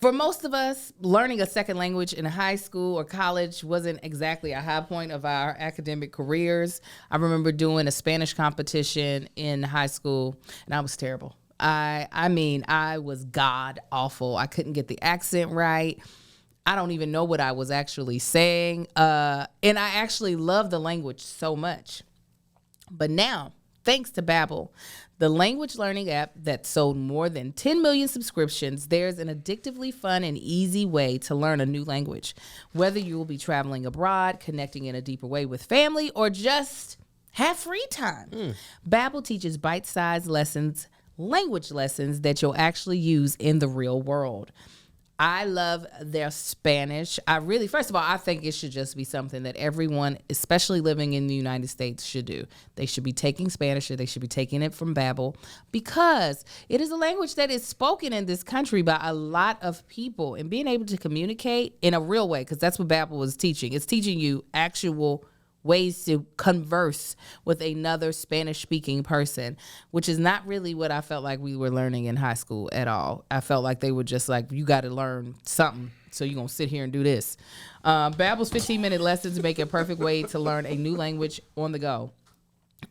For most of us, learning a second language in high school or college wasn't exactly a high point of our academic careers. I remember doing a Spanish competition in high school, and I was terrible. I mean, I was god awful. I couldn't get the accent right. I don't even know what I was actually saying. And I actually love the language so much. But now, thanks to Babbel, the language learning app that sold more than 10 million subscriptions, there's an addictively fun and easy way to learn a new language. Whether you will be traveling abroad, connecting in a deeper way with family, or just have free time. Babbel teaches bite-sized lessons, language lessons that you'll actually use in the real world. I love their Spanish. First of all, I think it should just be something that everyone, especially living in the United States, should do. They should be taking Spanish, or they should be taking it from Babbel, because it is a language that is spoken in this country by a lot of people, and being able to communicate in a real way, because that's what Babbel is teaching. It's teaching you actual ways to converse with another Spanish-speaking person, which is not really what I felt like we were learning in high school at all. I felt like they were just like, you got to learn something, so you're going to sit here and do this. Babbel's 15-minute lessons make a perfect way to learn a new language on the go.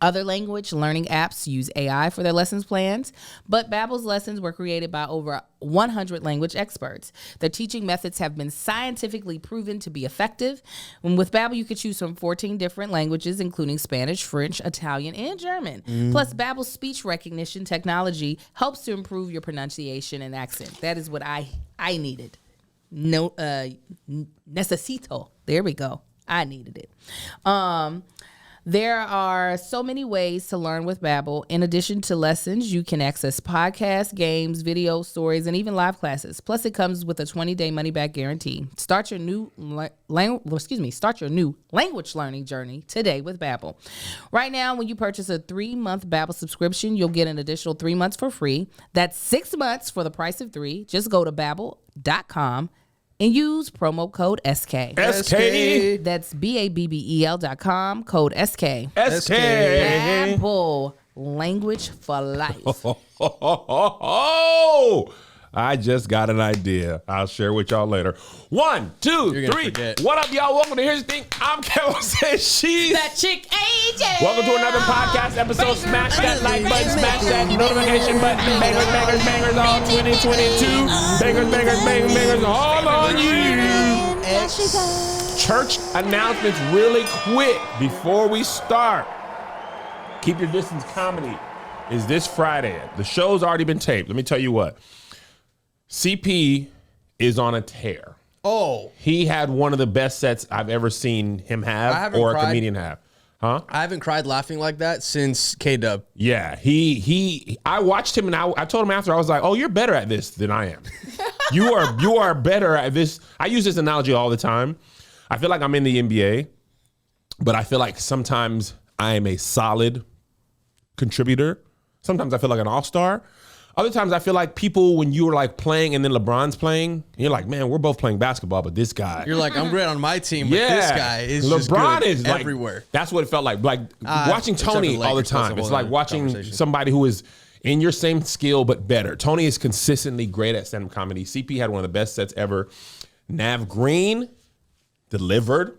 Other language learning apps use AI for their lessons plans, but Babbel's lessons were created by over 100 language experts. Their teaching methods have been scientifically proven to be effective. And with Babbel, you could choose from 14 different languages, including Spanish, French, Italian, and German. Plus, Babbel's speech recognition technology helps to improve your pronunciation and accent. That is what I needed. Necesito. There we go. I needed it. There are so many ways to learn with Babbel. In addition to lessons, you can access podcasts, games, videos, stories, and even live classes. Plus, it comes with a 20-day money-back guarantee. Start your new language learning journey today with Babbel. Right now, when you purchase a 3-month Babbel subscription, you'll get an additional 3 months for free. That's 6 months for the price of 3. Just go to Babbel.com and use promo code SK. SK. That's BABBEL.com, code SK. SK. Babbel, language for life. I just got an idea. I'll share with y'all later. 1, 2, 3. What up, y'all? Welcome to Here's the Thing. I'm Kevin. Says she's That chick AJ. Welcome to another podcast episode. Smash that like button, smash that notification button. Bangers, bangers, bangers all 2022. Bangers, bangers, bangers, bangers all on you. Church announcements really quick before we start. Keep Your Distance Comedy is this Friday. The show's already been taped. Let me tell you what. CP is on a tear. Oh. He had one of the best sets I've ever seen him have or a comedian have. Huh? I haven't cried laughing like that since K-Dub. Yeah. I watched him and I told him after, I was like, oh, you're better at this than I am. You are better at this. I use this analogy all the time. I feel like I'm in the NBA, but I feel like sometimes I am a solid contributor. Sometimes I feel like an all-star. Other times I feel like people, when you were like playing and then LeBron's playing, you're like, man, we're both playing basketball, but this guy. You're like, I'm great on my team, but this guy is just good is everywhere. Like, that's what it felt like. Like watching Tony all the time. It's like watching somebody who is in your same skill, but better. Tony is consistently great at stand-up comedy. CP had one of the best sets ever. Nav Green delivered.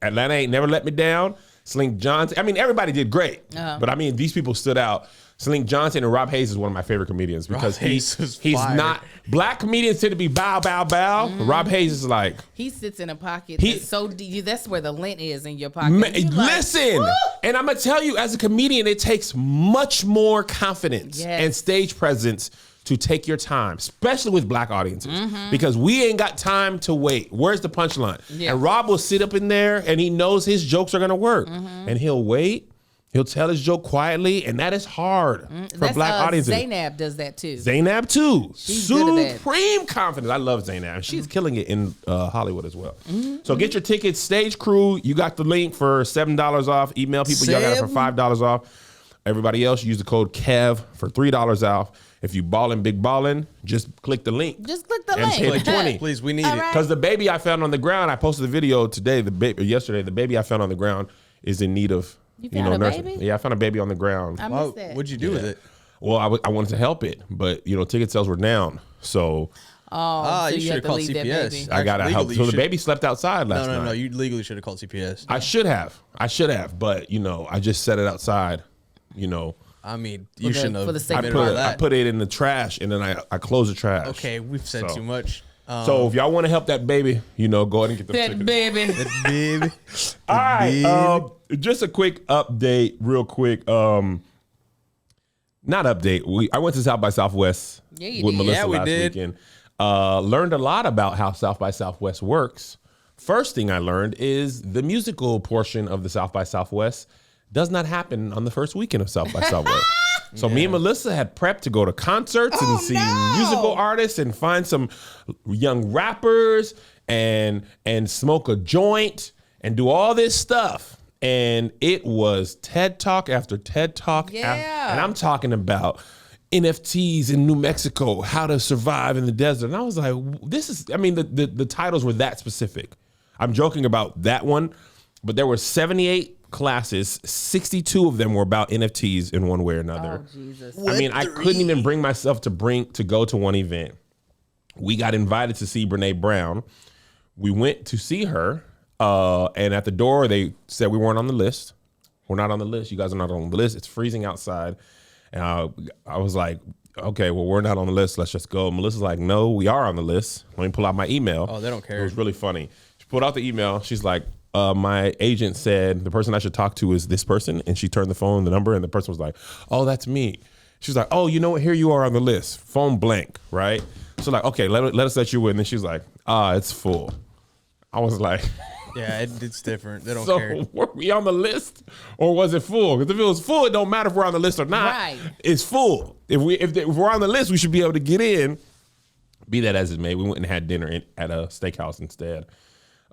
Atlanta ain't never let me down. Slink Johnson. I mean, everybody did great, but I mean, these people stood out. Slink Johnson and Rob Hayes is one of my favorite comedians because he's not. Black comedians tend to be bow, bow, bow. Rob Hayes is like. He sits in a pocket that's so deep. That's where the lint is in your pocket. Listen, and I'm going to tell you, as a comedian, it takes much more confidence and stage presence to take your time, especially with black audiences, because we ain't got time to wait. Where's the punchline? Yeah. And Rob will sit up in there and he knows his jokes are going to work. And he'll wait. He'll tell his joke quietly, and that is hard for black audiences. Zaynab does that too. Zaynab too. She's Supreme confidence. I love Zaynab. She's killing it in Hollywood as well. So get your tickets. Stage Crew, you got the link for $7 off. Email people, y'all got it for $5 off. Everybody else, use the code KEV for $3 off. If you ballin' big ballin', just click the link. Just click the link. And pay the 20. Please, we need it. Because the baby I found on the ground, I posted a video today, yesterday, the baby I found on the ground is in need of nursing. Baby? Yeah, I found a baby on the ground. I missed that. What'd you do with it? Well, I wanted to help it, but ticket sales were down. So So you should have called CPS. I gotta help. So the baby slept outside last night. No. You legally should have called CPS. I should have. But I just set it outside. I mean, you shouldn't have. For the sake of I put it in the trash and then I close the trash. Okay, we've said too much. So if y'all want to help that baby, go ahead and get the tickets. That baby. All right. Just a quick update, real quick. Not update. I went to South by Southwest with Melissa last weekend. Learned a lot about how South by Southwest works. First thing I learned is the musical portion of the South by Southwest does not happen on the first weekend of South by Southwest. So me and Melissa had prepped to go to concerts and see musical artists and find some young rappers and smoke a joint and do all this stuff. And it was TED Talk after TED Talk. And I'm talking about NFTs in New Mexico, how to survive in the desert. And I was like, the titles were that specific. I'm joking about that one, but there were 78 classes, 62 of them were about NFTs in one way or another. Oh, Jesus. I couldn't even bring myself to go to one event. We got invited to see Brene Brown. We went to see her, and at the door, they said we weren't on the list. We're not on the list. You guys are not on the list. It's freezing outside. And I was like, okay, well, we're not on the list. Let's just go. Melissa's like, no, we are on the list. Let me pull out my email. Oh, they don't care. It was really funny. She pulled out the email. She's like, my agent said the person I should talk to is this person. And she turned the number, and the person was like, oh, that's me. She's like, oh, you know what? Here you are on the list. Phone blank, right? So like, okay, let us let you in. And then she's like, it's full. I was like... Yeah, it's different. They don't So care. were we on the list or was it full? Because if it was full, it don't matter if we're on the list or not. Right. It's full. If we're on the list, we should be able to get in. Be that as it may, we went and had dinner at a steakhouse instead.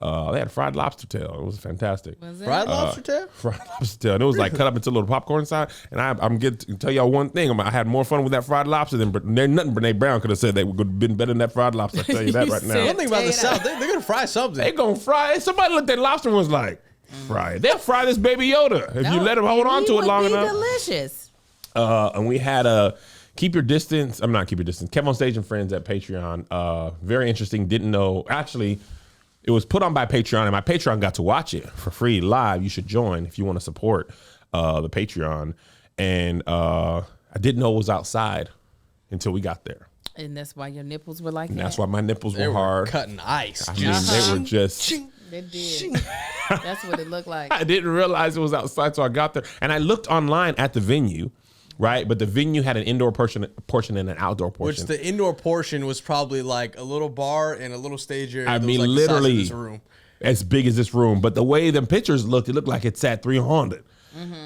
They had fried lobster tail. It was fantastic. Was it? Fried lobster tail? Fried lobster tail. And it was like cut up into a little popcorn side. And I'm getting to tell y'all one thing. I had more fun with that fried lobster than nothing Brene Brown could have said. They would have been better than that fried lobster. I tell you that right now. One thing about the South, they're going to fry something. They're going to fry it. Somebody looked at lobster and was like, fry it. They'll fry this baby Yoda if you let them hold on to it long enough. Delicious. And we had Keep Your Distance. I'm not Keep Your Distance. Kev on Stage and Friends at Patreon. Very interesting. Didn't know. Actually, it was put on by Patreon, and my Patreon got to watch it for free live. You should join if you want to support the Patreon. And I didn't know it was outside until we got there. And that's why your nipples were like that? That's why my nipples were hard. Cutting ice. I mean, they were just... They did. That's what it looked like. I didn't realize it was outside, so I got there. And I looked online at the venue, right? But the venue had an indoor portion and an outdoor portion. Which the indoor portion was probably like a little bar and a little stage area. I mean, like literally this room. As big as this room. But the way the pictures looked, it looked like it sat 300.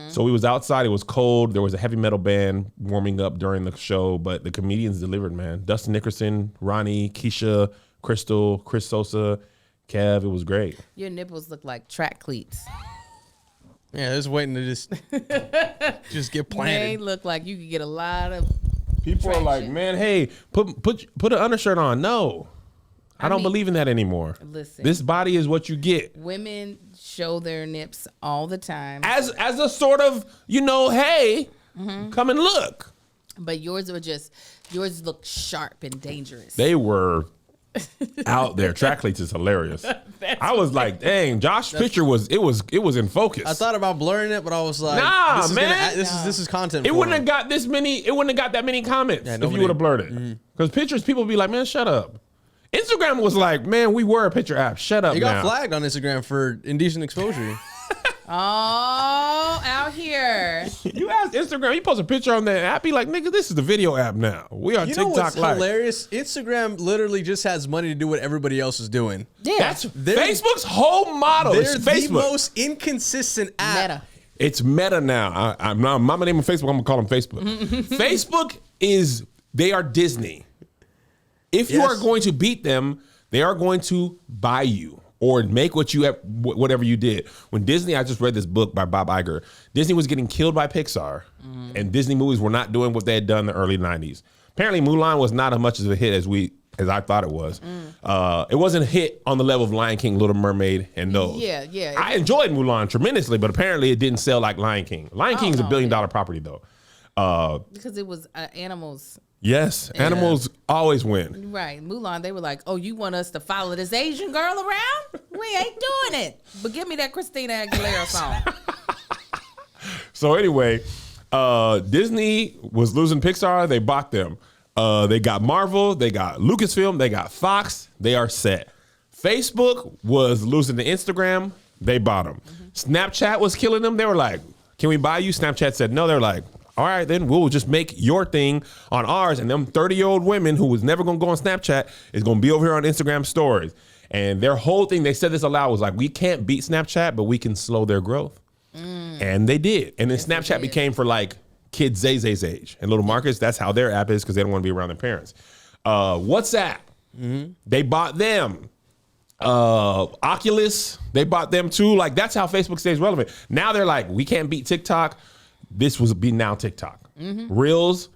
So we was outside. It was cold. There was a heavy metal band warming up during the show, but the comedians delivered, man. Dustin Nickerson, Ronnie, Keisha, Crystal, Chris Sosa, Kev. It was great. Your nipples look like track cleats. Yeah, just waiting to just get planted. They look like you could get a lot of people traction. Are like, man, hey, put an undershirt on. No. I don't believe in that anymore. Listen, this body is what you get. Women show their nips all the time. As a sort of, hey, come and look. But yours look sharp and dangerous. They were out there. Track cleats is hilarious. I was like, dang, Josh's picture was in focus. I thought about blurring it, but I was like, nah, this is content. It wouldn't have got this many. It wouldn't have got that many comments if you would have blurred it. Because pictures, people would be like, man, shut up. Instagram was like, man, we were a picture app. Shut up. You got flagged on Instagram for indecent exposure. Oh, out here. You asked Instagram, you post a picture on that app, be like, nigga, this is the video app now. We are TikTok Live. You know what's hilarious? Instagram literally just has money to do what everybody else is doing. Yeah. That's Facebook's whole model. They're it's Facebook. The most inconsistent app. Meta. It's Meta now. I'm not my name on Facebook. I'm gonna call them Facebook. Facebook they are Disney. If you are going to beat them, they are going to buy you or make whatever you did. When Disney, I just read this book by Bob Iger. Disney was getting killed by Pixar, and Disney movies were not doing what they had done in the early 90s. Apparently, Mulan was not as much of a hit as I thought it was. It wasn't a hit on the level of Lion King, Little Mermaid, and those. Yeah. I enjoyed Mulan tremendously, but apparently it didn't sell like Lion King. Lion King is a $1 billion property, though. Because it was animals. Yes, animals always win. Right. Mulan, they were like, oh, you want us to follow this Asian girl around? We ain't doing it. But give me that Christina Aguilera song. So anyway, Disney was losing Pixar. They bought them. They got Marvel. They got Lucasfilm. They got Fox. They are set. Facebook was losing to Instagram. They bought them. Snapchat was killing them. They were like, can we buy you? Snapchat said no. They're like, all right, then we'll just make your thing on ours. And them 30-year-old women who was never going to go on Snapchat is going to be over here on Instagram stories. And their whole thing, they said this aloud, was like, we can't beat Snapchat, but we can slow their growth. And they did. And then Snapchat became for like kids Zay's age. And little Marcus, that's how their app is because they don't want to be around their parents. WhatsApp, they bought them. Oculus, they bought them too. Like, that's how Facebook stays relevant. Now they're like, we can't beat TikTok. This will be now TikTok. Reels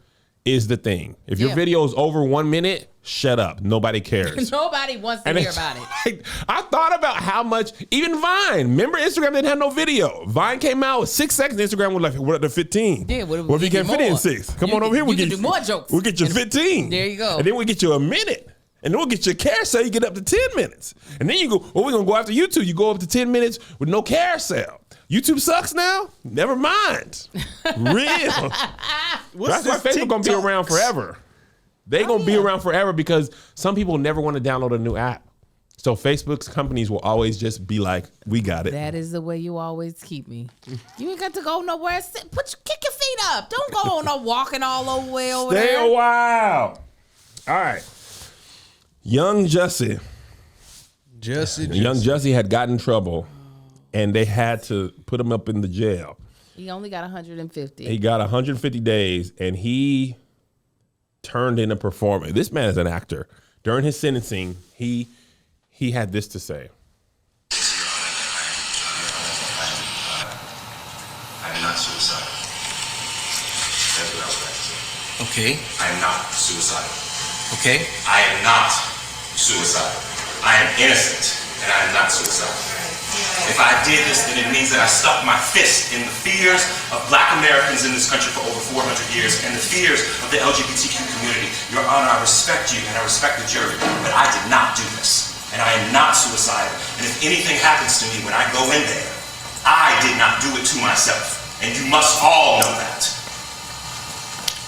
is the thing. If your video is over 1 minute, shut up. Nobody cares. Nobody wants to hear about it. Like, I thought about how much, even Vine. Remember, Instagram didn't have no video. Vine came out with 6 seconds. Instagram was like, what up to 15? Yeah, what if you get 50 in 6? Come on over here. We can do more jokes. We'll get you 15. There you go. And then we'll get you a minute. And then we'll get your carousel. You get up to 10 minutes. And then you go, well, we're going to go after YouTube. You go up to 10 minutes with no carousel. YouTube sucks now? Never mind. Real. That's why Facebook going to be around forever. They going to be around forever because some people never want to download a new app. So Facebook's companies will always just be like, we got it. That is the way you always keep me. You ain't got to go nowhere. Kick your feet up. Don't go on no walking all over way over there. Stay a while. All right. Young Jussie. Young Jussie had gotten in trouble, and they had to put him up in the jail. He only got 150. He got 150 days, and he turned in a performer. This man is an actor. During his sentencing, he had this to say. I am not suicidal. That's what I was trying to say. Okay. I am not suicidal. Okay. I am not suicidal. I am innocent, and I am not suicidal. If I did this, then it means that I stuck my fist in the fears of Black Americans in this country for over 400 years and the fears of the LGBTQ community. Your Honor, I respect you and I respect the jury, but I did not do this. And I am not suicidal. And if anything happens to me when I go in there, I did not do it to myself. And you must all know that.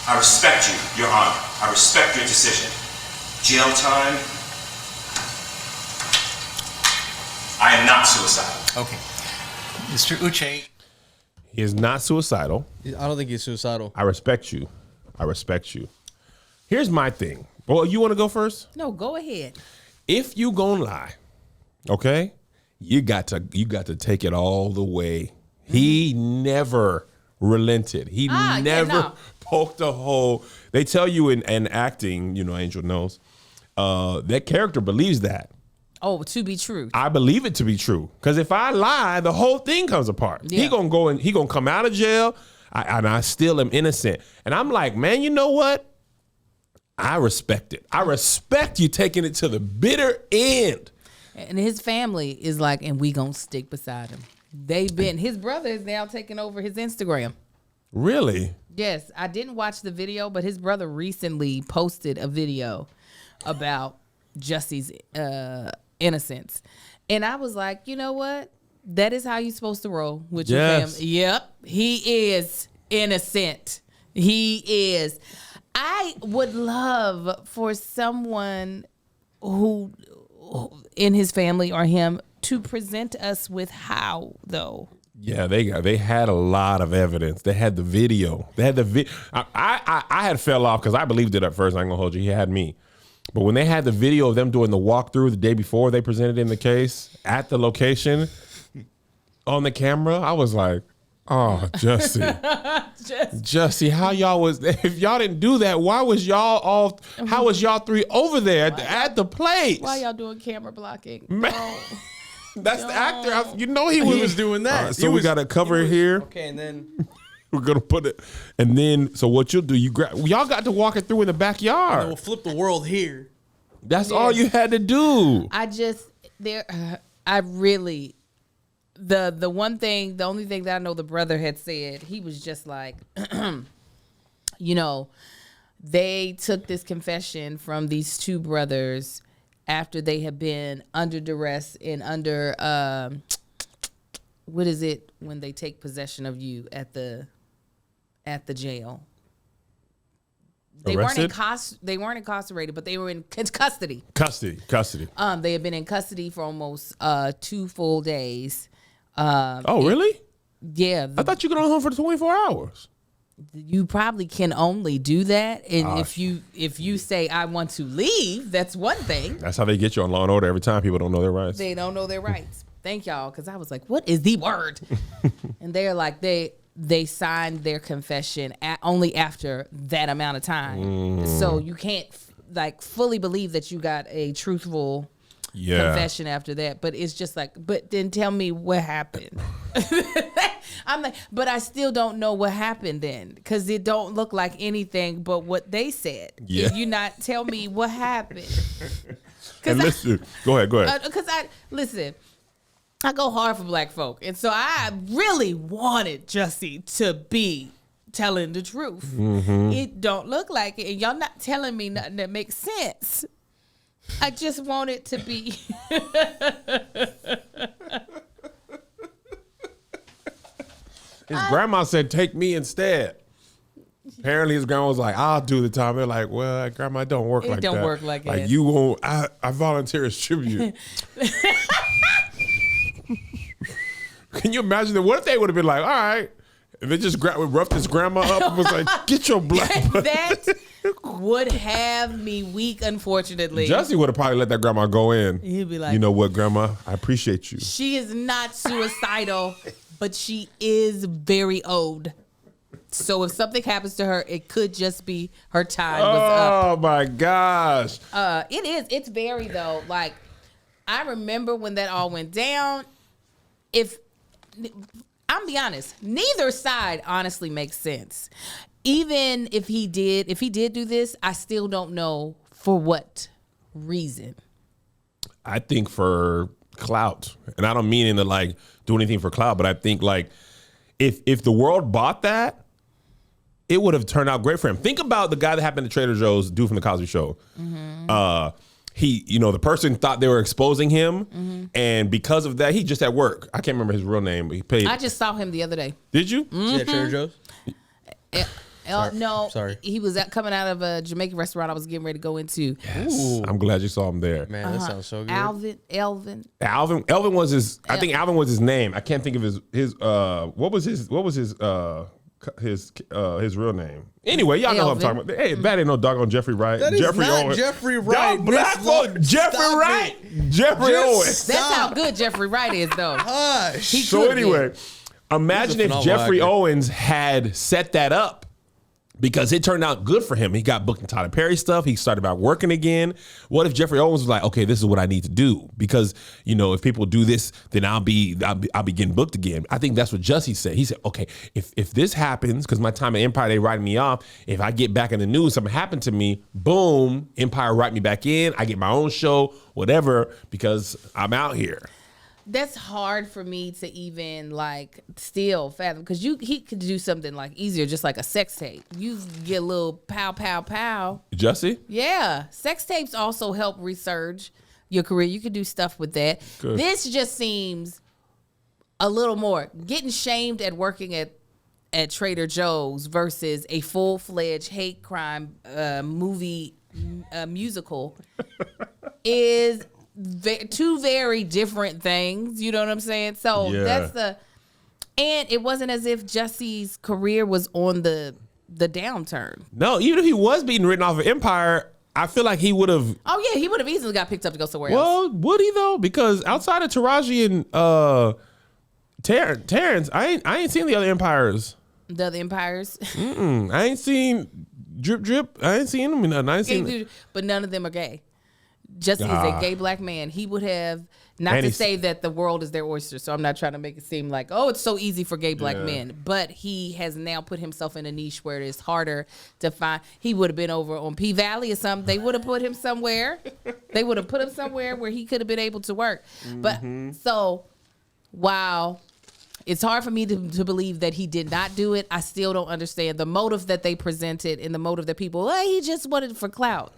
I respect you, Your Honor. I respect your decision. Jail time. I am not suicidal. Okay. Mr. Uche. He is not suicidal. I don't think he's suicidal. I respect you. I respect you. Here's my thing. Well, you want to go first? No, go ahead. If you gonna lie, okay, you got to take it all the way. He never relented. He never poked a hole. They tell you in acting, Angel knows, that character believes that. Oh, to be true. I believe it to be true. Because if I lie, the whole thing comes apart. Yeah. He gonna go and he gonna come out of jail, and I still am innocent. And I'm like, man, you know what? I respect it. I respect you taking it to the bitter end. And his family is like, and we gonna stick beside him. His brother is now taking over his Instagram. Really? Yes, I didn't watch the video, but his brother recently posted a video about Jussie's innocence. And I was like, you know what? That is how you're supposed to roll with your family. Yep, he is innocent. He is. I would love for someone who in his family or him to present us with how, though. Yeah, they had a lot of evidence. They had the video. They had the I had fell off because I believed it at first. I ain't gonna hold you. He had me. But when they had the video of them doing the walkthrough the day before they presented in the case at the location on the camera, I was like, oh, Jussie. Jussie, how y'all was, if y'all didn't do that, why was y'all all, how was y'all three over there at the place? Why y'all doing camera blocking? Man, that's the actor. He was doing that. So we got to cover it here. Okay, and then we're going to put it, and then, so what you'll do, y'all got to walk it through in the backyard. And we'll flip the world here. That's all you had to do. The only thing that I know the brother had said, he was just like, they took this confession from these two brothers after they had been under duress and under what is it when they take possession of you at the jail? They Arrested? They weren't incarcerated, but they were in custody. Custody. They had been in custody for almost 2 full days. Really? Yeah. I thought you could go home for 24 hours. You probably can only do that, and if you say I want to leave, that's one thing. That's how they get you on Law and Order every time. People don't know their rights. They don't know their rights. Thank y'all, because I was like, what is the word? And they're like, they signed their confession only after that amount of time. So you can't fully believe that you got a truthful confession after that. But it's just like, but then tell me what happened. I'm like, but I still don't know what happened then, because it don't look like anything but what they said. Yeah. Can you not tell me what happened? And listen, go ahead. Because I go hard for black folk. And so I really wanted Jussie to be telling the truth. It don't look like it. And y'all not telling me nothing that makes sense. I just want it to be. His grandma said, take me instead. Apparently his grandma was like, I'll do the time. They're like, well, grandma, it don't work like that. It don't work like that. Like, you won't, I volunteer as tribute. Can you imagine that? What if they would have been like, all right, and they just roughed his grandma up and was like, get your black That would have me weak, unfortunately. Jussie would have probably let that grandma go in. He'd be like, you know what, grandma? I appreciate you. She is not suicidal, but she is very old. So if something happens to her, it could just be her time was up. Oh my gosh. It is. It's very though. Like, I remember when that all went down. I'm be honest, neither side honestly makes sense. Even if he did do this, I still don't know for what reason. I think for clout, and I don't mean in to do anything for clout, but I think if the world bought that, it would have turned out great for him. Think about the guy that happened to Trader Joe's, dude from the Cosby Show. The person thought they were exposing him, and because of that, he just at work. I can't remember his real name. I just saw him the other day. Did you? Yeah, Trader Joe's. No, sorry. He was coming out of a Jamaican restaurant I was getting ready to go into. Yes. I'm glad you saw him there. Man, that sounds so good. Elvin was his. I think Alvin was his name. I can't think of his. What was his real name? Anyway, y'all know what I'm talking about. Hey, that ain't no doggone Jeffrey Wright. That is Jeffrey not Owens. Jeffrey Wright. Black folk, Jeffrey Wright. Jeffrey Owens. That's how good Jeffrey Wright is, though. Hush. So anyway, imagine if Jeffrey Owens had set that up, because it turned out good for him. He got booked in Tyler Perry stuff. He started about working again. What if Jeffrey Owens was like, okay, this is what I need to do, because if people do this, then I'll be getting booked again. I think that's what Jussie said. He said, okay, if this happens, because my time at Empire, they write me off. If I get back in the news, something happened to me, boom, Empire write me back in. I get my own show, whatever, because I'm out here. That's hard for me to even still fathom, because he could do something easier, just like a sex tape. You get a little pow pow pow. Jussie? Yeah, sex tapes also help resurge your career. You could do stuff with that. Good. This just seems a little more getting shamed at working at Trader Joe's versus a full-fledged hate crime movie musical is two very different things. You know what I'm saying? So and it wasn't as if Jussie's career was on the downturn. No, even if he was being written off of Empire, I feel like he would have. Oh yeah, he would have easily got picked up to go somewhere else. Well, would he though? Because outside of Taraji and Terrence, I ain't seen the other Empires. The other Empires. I ain't seen Drip. I ain't seen them. I ain't seen. But none of them are gay. Jussie is a gay black man. He would have, not to say that the world is their oyster, so I'm not trying to make it seem like, oh, it's so easy for gay black men. But he has now put himself in a niche where it is harder to find. He would have been over on P Valley or something. They would have put him somewhere. They would have put him somewhere where he could have been able to work. But so, while It's hard for me to believe that he did not do it. I still don't understand the motive that they presented and the motive that people, he just wanted it for clout.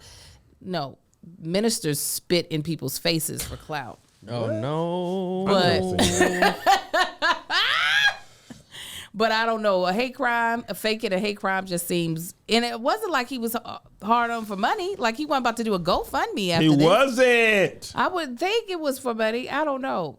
No, ministers spit in people's faces for clout. Oh, no. But I don't know. A hate crime, a hate crime just seems, and it wasn't like he was hard on for money. Like he wasn't about to do a GoFundMe after this. He wasn't. I would think it was for money. I don't know.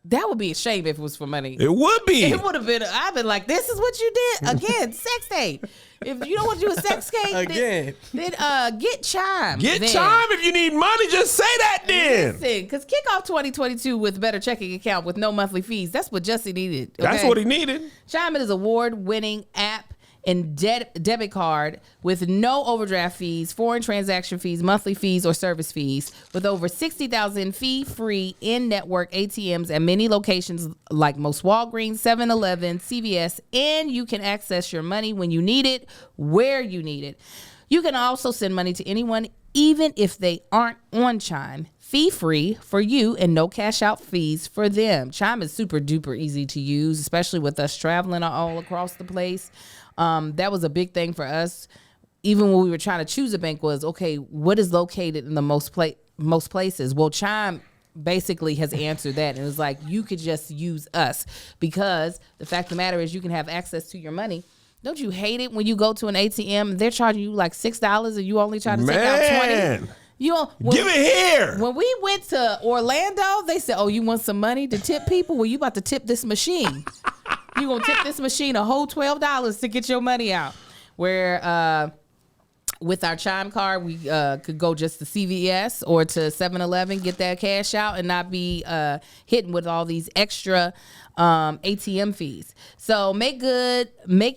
That would be a shame if it was for money. It would be. It would have been. I've been like, this is what you did again. Sex tape. If you don't want to do a sex tape again, then get Chime. Get Chime if you need money. Just say that then. Listen, because kick off 2022 with a better checking account with no monthly fees. That's what Jussie needed. Okay? That's what he needed. Chime is award-winning app and debit card with no overdraft fees, foreign transaction fees, monthly fees, or service fees, with over 60,000 fee-free in-network ATMs at many locations like most Walgreens, 7-Eleven, CVS, and you can access your money when you need it, where you need it. You can also send money to anyone, even if they aren't on Chime. Fee-free for you and no cash-out fees for them. Chime is super duper easy to use, especially with us traveling all across the place. That was a big thing for us. Even when we were trying to choose a bank was, okay, what is located in the most places? Well, Chime basically has answered that. And it was like, you could just use us because the fact of the matter is you can have access to your money. Don't you hate it when you go to an ATM and they're charging you like $6 and you only try to take out 20? Give it here. When we went to Orlando, they said, oh, you want some money to tip people? Well, you about to tip this machine. You gonna tip this machine a whole $12 to get your money out. Where with our Chime card, we could go just to CVS or to 7-Eleven, get that cash out, and not be hitting with all these extra ATM fees. So make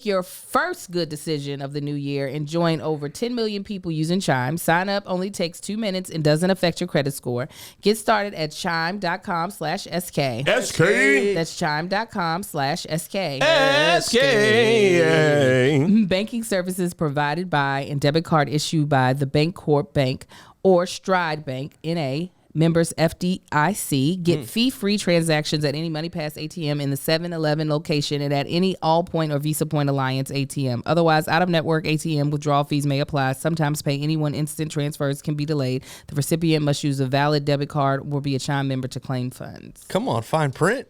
your first good decision of the new year and join over 10 million people using Chime. Sign up only takes 2 minutes and doesn't affect your credit score. Get started at chime.com/SK. SK. That's chime.com/SK. SK. Banking services provided by and debit card issued by the Bancorp Bank or Stride Bank, N.A., members FDIC. Get fee-free transactions at any MoneyPass ATM in the 7-Eleven location and at any Allpoint or Visa Point Alliance ATM. Otherwise, out-of-network ATM withdrawal fees may apply. Sometimes pay anyone instant transfers can be delayed. The recipient must use a valid debit card or be a Chime member to claim funds. Come on, fine print.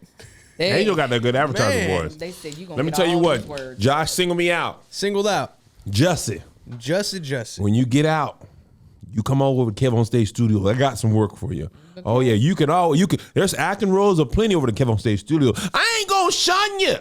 Angel got that good advertising voice. They said you gonna Let me tell you what, Josh, single me out. Singled out. Jussie. Jussie. When you get out, you come over to Kev on Stage Studio. I got some work for you. Okay. Oh yeah, you can. There's acting roles aplenty over the Kev on Stage Studio. I ain't gonna shun you.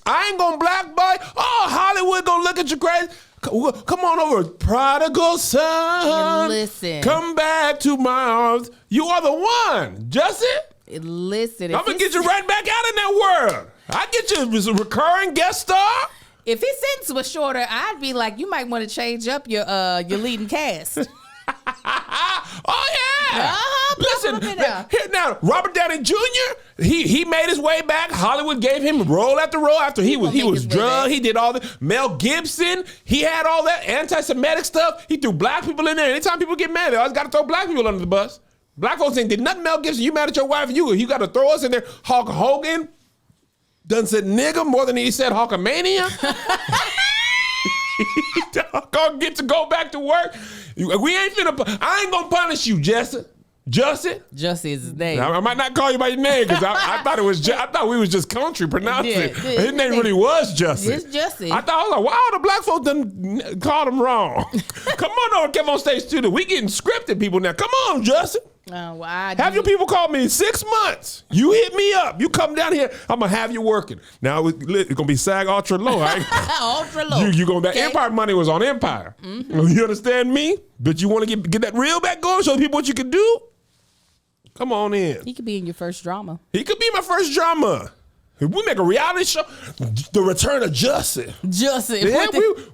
I ain't gonna blackball. Oh, Hollywood gonna look at you crazy. Come on over, prodigal son. Listen, come back to my arms. You are the one, Jussie. Listen, I'm gonna get you right back out in that world. I get you as a recurring guest star. If his sentence was shorter, I'd be like, you might want to change up your leading cast. Oh yeah! Listen, now Robert Downey Jr. He made his way back. Hollywood gave him role after role after he was drugged. He did all that. Mel Gibson, he had all that anti-Semitic stuff. He threw black people in there. Anytime people get mad, they always got to throw black people under the bus. Black folks ain't did nothing. Mel Gibson, you mad at your wife? You got to throw us in there. Hulk Hogan done said nigga more than he said Hulkamania. Gonna get to go back to work. I ain't gonna punish you, Jussie. Jussie is his name. I might not call you by your name because I thought it was. I thought we was just country pronouncing it. His name really was Jussie. It's Jussie. I was like, wow, the black folks done called him wrong. Come on over, Kev on Stage Studio. We getting scripted people now. Come on, Jussie. Have your people call me in 6 months. You hit me up. You come down here. I'm gonna have you working. Now it's gonna be SAG ultra low. Right? Ultra low. You gonna that Empire money was on Empire. Mm-hmm. You understand me? But you want to get that reel back going, show people what you can do. Come on in. He could be in your first drama. He could be my first drama. If we make a reality show, The Return of Jussie. Yeah,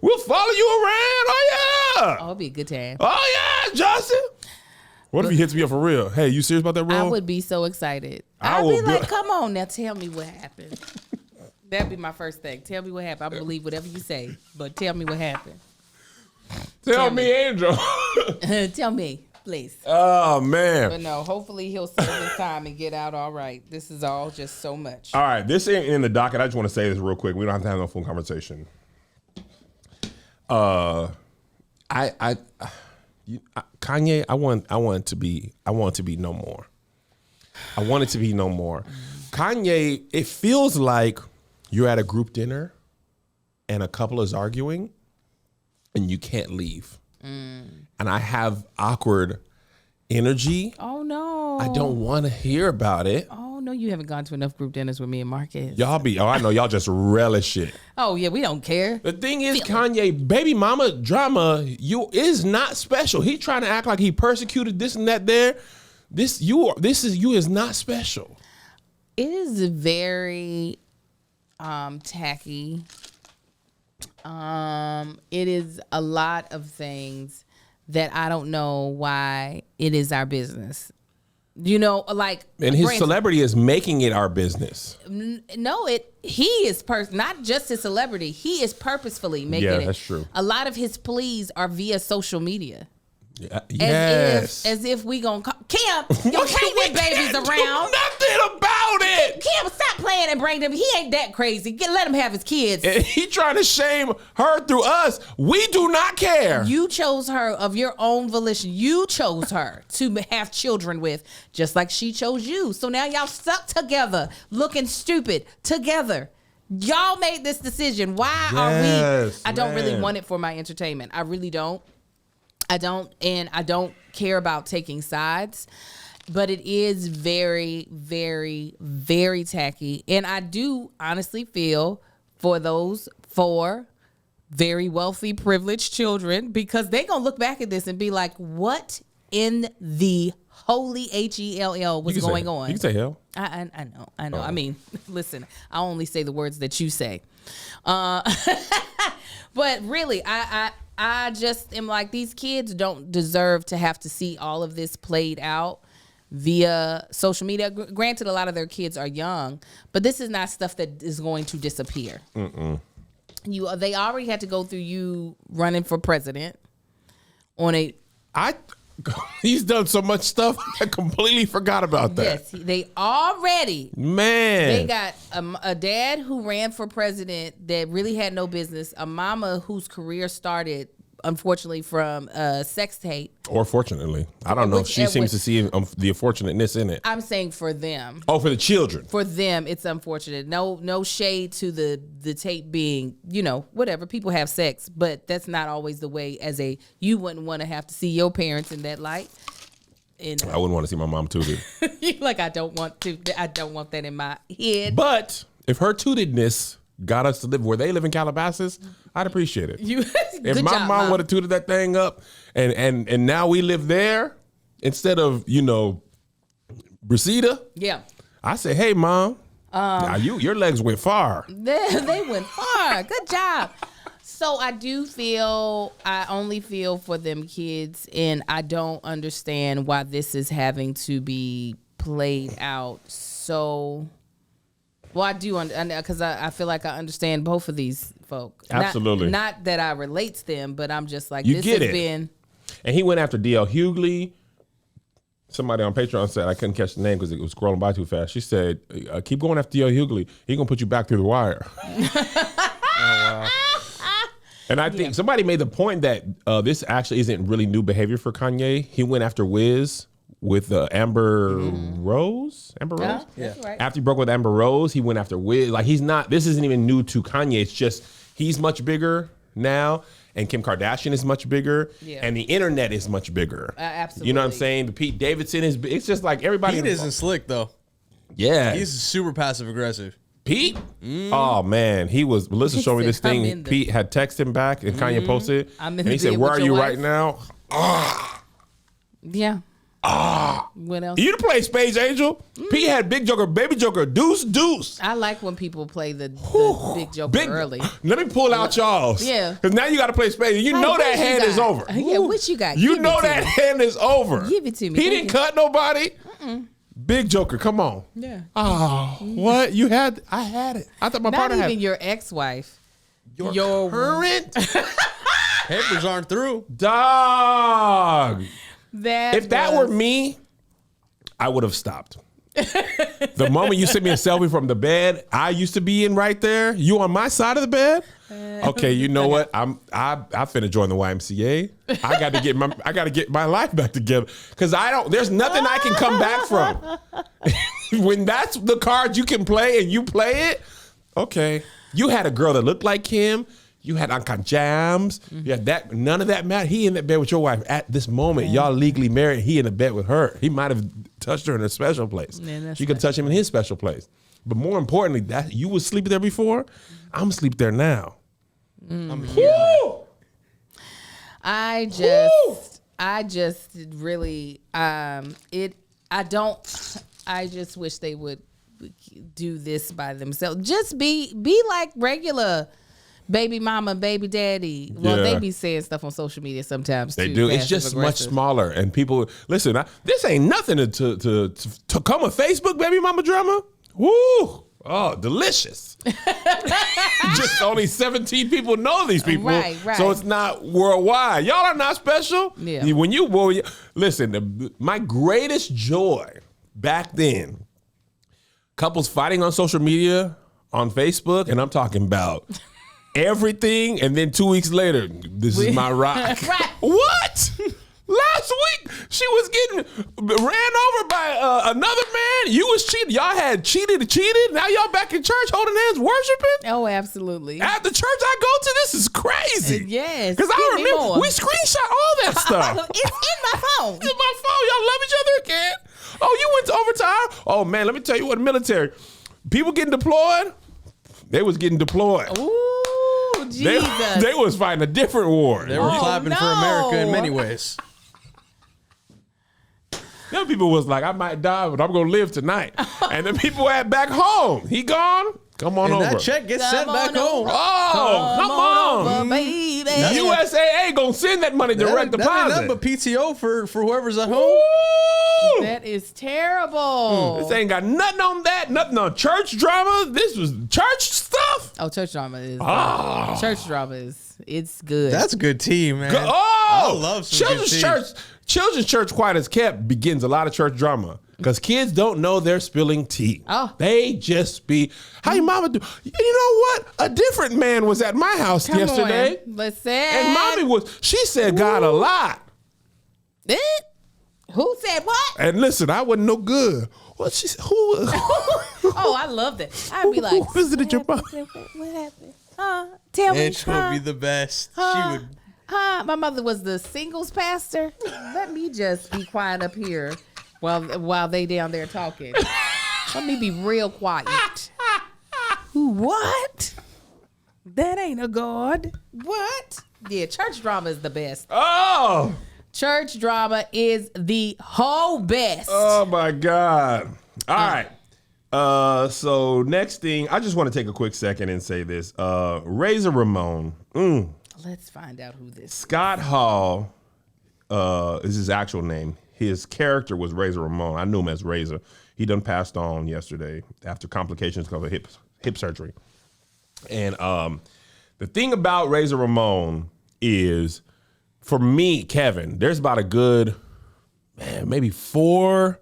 we'll follow you around. Oh yeah. Oh, it'd be a good time. Oh yeah, Jussie. What if he hits me up for real? Hey, you serious about that role? I would be so excited. I'd be like, come on now, tell me what happened. That'd be my first thing. Tell me what happened. I believe whatever you say, but tell me what happened. Tell me, Angel. Tell me. Please. Oh, man. But no, hopefully he'll serve his time and get out all right. This is all just so much. All right, this ain't in the docket. I just want to say this real quick. We don't have to have no full conversation. Kanye, I want it to be no more. I want it to be no more. Kanye, it feels like you're at a group dinner and a couple is arguing and you can't leave. And I have awkward energy. Oh, no. I don't want to hear about it. Oh, no, you haven't gone to enough group dinners with me and Marcus. I know y'all just relish it. Oh, yeah, we don't care. The thing is, Kanye, baby mama drama, you is not special. He trying to act like he persecuted this and that there. This is not special. It is very tacky. It is a lot of things that I don't know why it is our business. You know, like, and his celebrity is making it our business. No, he is not just his celebrity. He is purposefully making it. Yeah, that's true. A lot of his pleas are via social media. Yes. As if we gonna call Kim, you can't get babies around. Do nothing about it. Kim, stop playing and bring them. He ain't that crazy. Let him have his kids. And he trying to shame her through us. We do not care. You chose her of your own volition. You chose her to have children with, just like she chose you. So now y'all stuck together, looking stupid together. Y'all made this decision. Why are we? I don't really want it for my entertainment. I really don't. I don't care about taking sides, but it is very, very, very tacky. And I do honestly feel for those 4 very wealthy, privileged children, because they're going to look back at this and be like, what in the holy Hell was going on? You can say hell. I know. I mean, listen, I only say the words that you say. But really, I just am like, these kids don't deserve to have to see all of this played out via social media. Granted, a lot of their kids are young, but this is not stuff that is going to disappear. They already had to go through you running for president on a... He's done so much stuff. I completely forgot about that. Yes, they already. Man. They got a dad who ran for president that really had no business. A mama whose career started, unfortunately, from sex tape. Or fortunately. I don't know if she seems to see the unfortunateness in it. I'm saying for them. Oh, for the children. For them, it's unfortunate. No shade to the tape being, whatever. People have sex, but that's not always the way you wouldn't want to have to see your parents in that light. And, I wouldn't want to see my mom tooted. Like, I don't want that in my head. But if her tootedness got us to live where they live in Calabasas, I'd appreciate it. If my mom would have tooted that thing up and now we live there instead of, Reseda. Yeah. I say, hey, Mom, now your legs went far. They went far. Good job. So I only feel for them kids, and I don't understand why this is having to be played out so... Well, I do, because I feel like I understand both of these folk. Absolutely. Not that I relate to them, but I'm just like, this has been... And he went after D.L. Hughley. Somebody on Patreon said, I couldn't catch the name because it was scrolling by too fast. She said, keep going after D.L. Hughley. He's going to put you back through the wire. Oh, wow. And I think somebody made the point that this actually isn't really new behavior for Kanye. He went after Wiz with Amber Rose. Amber Rose? Yeah, that's right. After he broke with Amber Rose, he went after Wiz. Like, this isn't even new to Kanye. It's just he's much bigger now, and Kim Kardashian is much bigger, and the internet is much bigger. Absolutely. You know what I'm saying? The Pete Davidson is, it's just like everybody. Pete isn't slick, though. Yeah. He's super passive aggressive. Pete? Oh, man. Melissa showed me this thing. Pete had texted him back, and Kanye posted. And he said, where are you right now? Yeah. What else? You to play Spades Angel? Pete had Big Joker, Baby Joker, Deuce. I like when people play the Big Joker early. Let me pull out y'all's. Yeah. Because now you got to play Spades. You know that hand is over. Yeah, what you got? You know that hand is over. Give it to me. He didn't cut nobody. Big Joker, come on. Yeah. Oh, what? I had it. I thought my partner had it. Not even your ex-wife. Your current? Papers aren't through. Dog. If that were me, I would have stopped. The moment you sent me a selfie from the bed I used to be in right there, you on my side of the bed. Okay, you know what? I finna join the YMCA. I got to get my life back together because there's nothing I can come back from. When that's the card you can play and you play it, okay. You had a girl that looked like him. You had Uncle Jams. You had that. None of that mattered. He in the bed with your wife at this moment. Y'all legally married. He in the bed with her. He might have touched her in a special place. She could touch him in his special place. But more importantly, that you was sleeping there before. I'm asleep there now. I just really I just wish they would do this by themselves. Just be like regular baby mama, baby daddy. Well, they be saying stuff on social media sometimes too. They do. It's just much smaller, and people listen. This ain't nothing to come a Facebook baby mama drama. Woo! Oh, delicious. Just only 17 people know these people. Right. So it's not worldwide. Y'all are not special. Yeah. Listen, my greatest joy back then, couples fighting on social media, on Facebook, and I'm talking about everything, and then 2 weeks later, this is my rock. Right. What? Last week, she was getting ran over by another man. You was cheating. Y'all had cheated. Now y'all back in church holding hands, worshiping. Oh, absolutely. At the church I go to, this is crazy. Yes. Because I remember we screenshot all that stuff. It's in my phone. It's in my phone. Y'all love each other again. Oh, you went to overtime? Oh, man, let me tell you what, military. People getting deployed, they was getting deployed. Ooh, Jesus. They was fighting a different war. They were clapping for America in many ways. Them people was like, I might die, but I'm going to live tonight. And the people at back home, he gone? Come on over. That check gets sent back home. Oh, come on. Over, baby. USAA going to send that money direct deposit. That ain't nothing but PTO for whoever's at home. Woo! That is terrible. This ain't got nothing on that, nothing on church drama. This was church stuff. Oh, church drama is. Oh. Church drama is. It's good. That's a good team, man. Oh, I love some children's good church. teams. Children's church, quiet as kept, begins a lot of church drama because kids don't know they're spilling tea. Oh. They just be, how your mama do? You know what? A different man was at my house yesterday. On. Listen. And mommy she said God a lot. Who said what? And listen, I wasn't no good. What she said? Who? Oh, I love that. I'd be like, who visited your mom? What happened? Tell me. And she'll be the best. She would. My mother was the singles pastor. Let me just be quiet up here while they down there talking. Let me be real quiet. What? That ain't a God. What? Yeah, church drama is the best. Oh. Church drama is the whole best. Oh my God. All right. So next thing, I just want to take a quick second and say this. Razor Ramon. Let's find out who this. Scott Hall is his actual name. His character was Razor Ramon. I knew him as Razor. He done passed on yesterday after complications of a hip surgery. And the thing about Razor Ramon is, for me, Kevin, there's about a good, maybe 4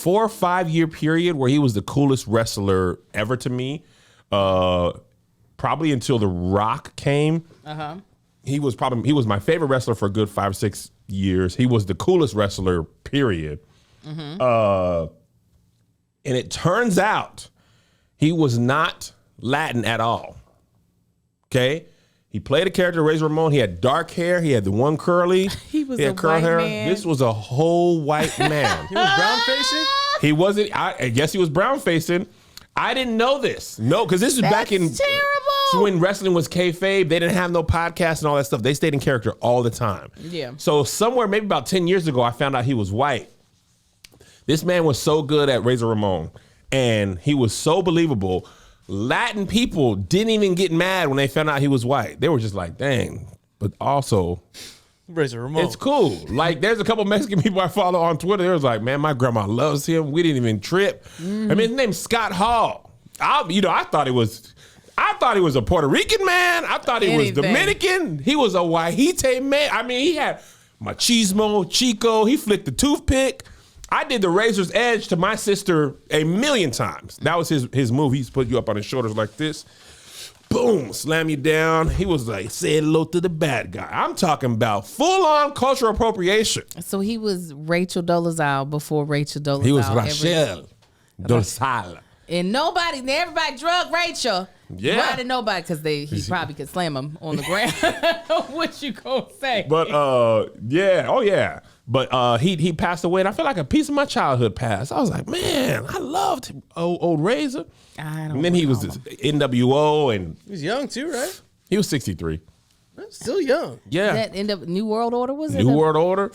or 5 year period where he was the coolest wrestler ever to me. Probably until The Rock came. He was my favorite wrestler for a good 5 or 6 years. He was the coolest wrestler, period. And it turns out he was not Latin at all. Okay? He played a character, Razor Ramon. He had dark hair. He had the one curly. He was had a curly white hair. man. This was a whole white man. He was brown facing? He wasn't. I guess he was brown facing. I didn't know this. No, because this is back in terrible. When wrestling was kayfabe. They didn't have no podcast and all that stuff. They stayed in character all the time. Yeah. So somewhere, maybe about 10 years ago, I found out he was white. This man was so good at Razor Ramon, and he was so believable. Latin people didn't even get mad when they found out he was white. They were just like, dang. But also, Razor Ramon. it's cool. Like, there's a couple Mexican people I follow on Twitter. They was like, man, my grandma loves him. We didn't even trip. I mean, his name's Scott Hall. I thought he was a Puerto Rican man. I thought he was Dominican. He was a Wahite man. I mean, he had machismo, Chico. He flicked the toothpick. I did the razor's edge to my sister a million times. That was his move. He used to put you up on his shoulders like this. Boom, slam you down. He was like, say hello to the bad guy. I'm talking about full-on cultural appropriation. So he was Rachel Dolezal before Rachel Dolezal. He was Rachel Dolezal. And everybody drug Rachel. Yeah. Why did nobody? Because he probably could slam him on the ground. What you gonna say? But yeah. But he passed away, and I feel like a piece of my childhood passed. I was like, man, I loved old Razor. And then he was NWO, and he was young too, right? He was 63. That's still young. Yeah. That end up New World Order was it? New World Order.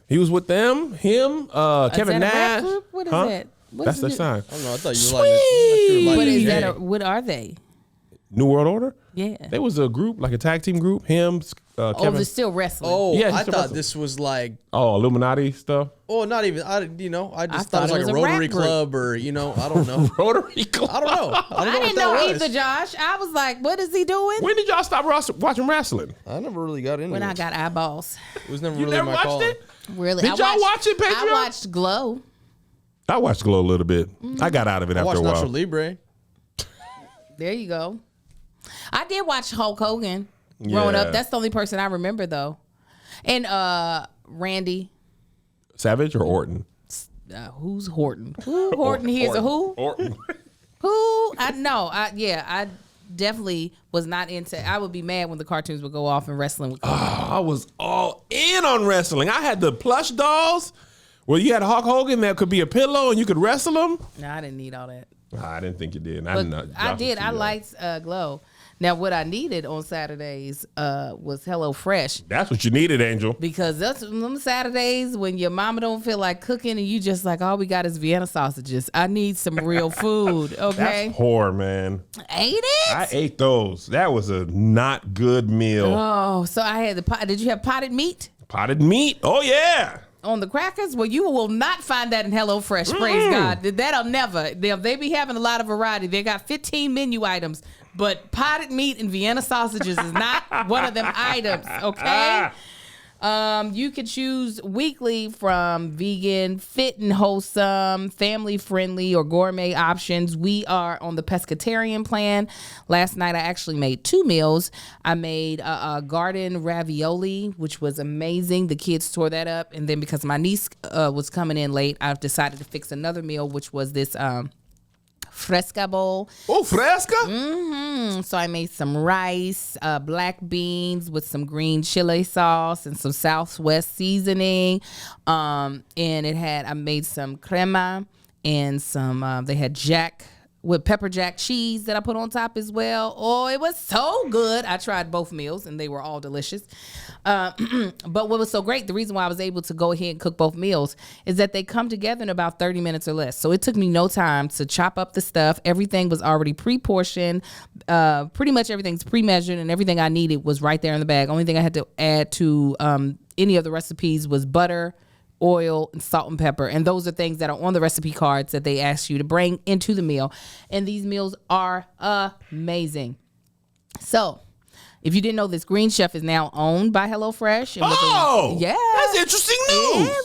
He was with them. Him, Kevin Nash. What is that? That's their sign. I don't know. I thought you were What is that? that? What are they? New World Order? Yeah. They was a group, like a tag team group. Him, Kevin. They're still wrestling. Oh, Yeah, I thought this was like. Oh, Illuminati stuff? Oh, not even. I just thought it was like a rap Rotary group. Club or, I don't know. Rotary Club? I don't know. I don't know I didn't what know that was. either, Josh. I was like, what is he doing? When did y'all stop watching wrestling? I never really got into When it. I got eyeballs. It was never You really never my watched call. it? Really? Did y'all watch it, Pedro? I watched Glow. I watched Glow a little bit. I got out of it I after watched a while. Nacho Libre. There you go. I did watch Hulk Hogan growing Yeah. up. That's the only person I remember though. And Randy. Savage or Orton? Who's Horton? Who Horton? Here's a who? Orton. Who? I definitely was not into. I would be mad when the cartoons would go off and wrestling would come. I was all in on wrestling. I had the plush dolls where you had Hulk Hogan that could be a pillow and you could wrestle him. No, I didn't need all that. I didn't think you did. But I did. I liked Glow. Now, what I needed on Saturdays was HelloFresh. That's what you needed, Angel. Because that's them Saturdays when your mama don't feel like cooking and you just like, all we got is Vienna sausages. I need some real food, okay? That's poor, man. Ain't it? I ate those. That was a not good meal. Oh, so I had the pot. Did you have potted meat Potted meat. Oh, yeah. on the crackers? Well, you will not find that in HelloFresh. Praise God. That'll never. They be having a lot of variety. They got 15 menu items, but potted meat and Vienna sausages is not one of them items, okay? You could choose weekly from vegan, fit and wholesome, family friendly, or gourmet options. We are on the pescatarian plan. Last night I actually made 2 meals. I made a garden ravioli, which was amazing. The kids tore that up, and then because my niece was coming in late, I've decided to fix another meal, which was this fresca bowl. Oh, fresca? So I made some rice, black beans with some green chili sauce and some Southwest seasoning. And I made some crema and some, they had with pepper jack cheese that I put on top as well. Oh, it was so good. I tried both meals and they were all delicious. But what was so great, the reason why I was able to go ahead and cook both meals is that they come together in about 30 minutes or less. So it took me no time to chop up the stuff. Everything was already pre-portioned. Pretty much everything's pre-measured and everything I needed was right there in the bag. Only thing I had to add to any of the recipes was butter, oil, and salt and pepper. And those are things that are on the recipe cards that they ask you to bring into the meal. And these meals are amazing. So, if you didn't know, this Green Chef is now owned by HelloFresh. Yeah. That's interesting news.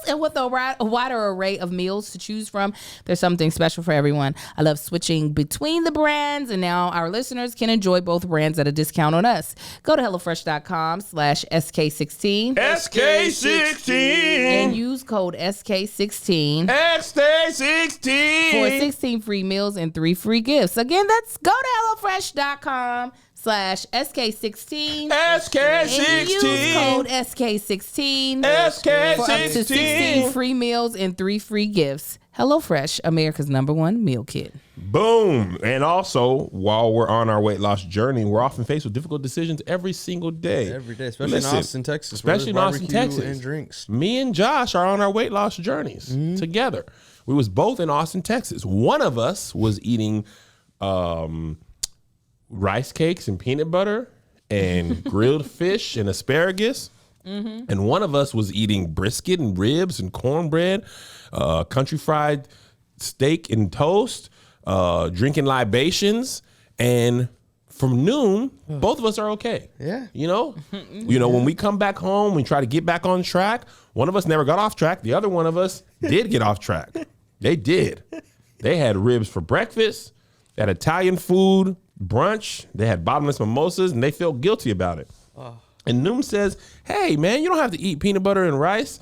And with a wider array of meals to choose from, there's something special for everyone. I love switching between the brands, and now our listeners can enjoy both brands at a discount on us. Go to HelloFresh.com/SK16. SK16. And use code SK16. SK16. For 16 free meals and 3 free gifts. Again, that's go to HelloFresh.com/SK16. SK16. And use code SK16. SK16. For up to 16 free meals and 3 free gifts. HelloFresh, America's #1 meal kit. Boom. And also, while we're on our weight loss journey, we're often faced with difficult decisions every single day. Every day, especially in Austin, Texas. Especially in Austin, Texas. And drinks. Me and Josh are on our weight loss journeys together. We was both in Austin, Texas. One of us was eating rice cakes and peanut butter and grilled fish and asparagus. And one of us was eating brisket and ribs and cornbread, country fried steak and toast, drinking libations, and from noon, both of us are okay. Yeah. You know, when we come back home, we try to get back on track. One of us never got off track. The other one of us did get off track. They did. They had ribs for breakfast. They had Italian food, brunch. They had bottomless mimosas, and they felt guilty about it. And Noom says, hey, man, you don't have to eat peanut butter and rice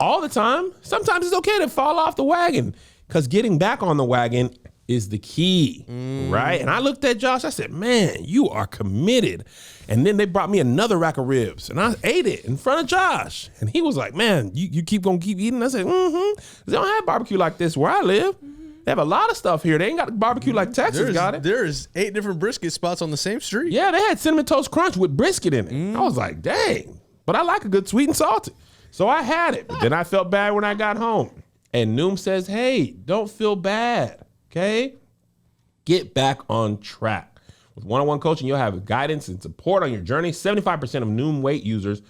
all the time. Sometimes it's okay to fall off the wagon, because getting back on the wagon is the key, right? And I looked at Josh. I said, man, you are committed. And then they brought me another rack of ribs, and I ate it in front of Josh. And he was like, man, you gonna keep eating? I said, They don't have barbecue like this where I live. They have a lot of stuff here. They ain't got barbecue like Texas got it. There's 8 different brisket spots on the same street. Yeah, they had Cinnamon Toast Crunch with brisket in it. I was like, dang. But I like a good sweet and salty. So I had it. But then I felt bad when I got home. And Noom says, hey, don't feel bad, okay? Get back on track. With one-on-one coaching, you'll have guidance and support on your journey. 75% of Noom weight users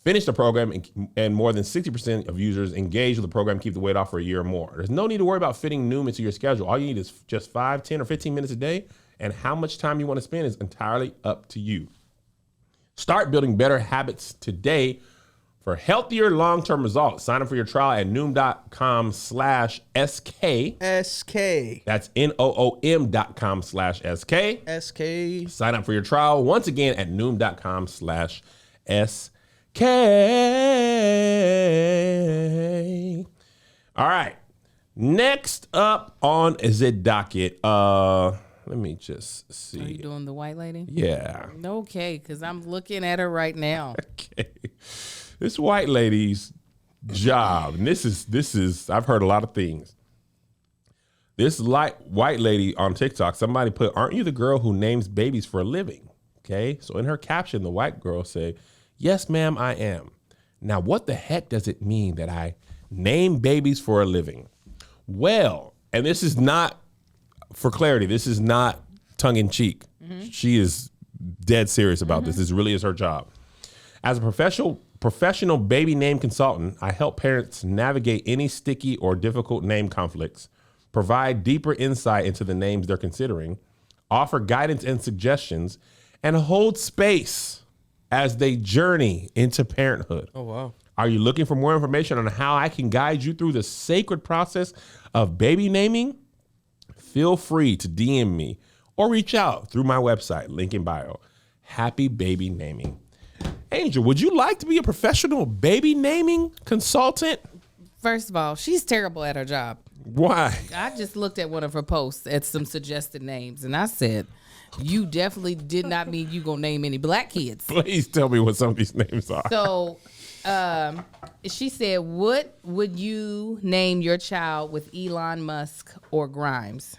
finish the program, and more than 60% of users engage with the program, keep the weight off for a year or more. There's no need to worry about fitting Noom into your schedule. All you need is just 5, 10, or 15 minutes a day, and how much time you want to spend is entirely up to you. Start building better habits today for healthier long-term results. Sign up for your trial at Noom.com/SK. SK. That's NOOM.com/SK. SK. Sign up for your trial once again at Noom.com/SK. All right. Next up on the docket, let me just see. Are you doing the white lady? Yeah. Okay, because I'm looking at her right now. Okay. This white lady's job, and this is I've heard a lot of things. This white lady on TikTok, somebody put, aren't you the girl who names babies for a living? Okay. So in her caption, the white girl said, yes, ma'am, I am. Now, what the heck does it mean that I name babies for a living? Well, and this is not, for clarity, this is not tongue in cheek. She is dead serious about this. This really is her job. As a professional baby name consultant, I help parents navigate any sticky or difficult name conflicts, provide deeper insight into the names they're considering, offer guidance and suggestions, and hold space as they journey into parenthood. Oh, wow. Are you looking for more information on how I can guide you through the sacred process of baby naming? Feel free to DM me or reach out through my website, link in bio. Happy baby naming. Angel, would you like to be a professional baby naming consultant? First of all, she's terrible at her job. Why? I just looked at one of her posts at some suggested names, and I said, you definitely did not mean you gonna name any black kids. Please tell me what some of these names are. So she said, what would you name your child with Elon Musk or Grimes?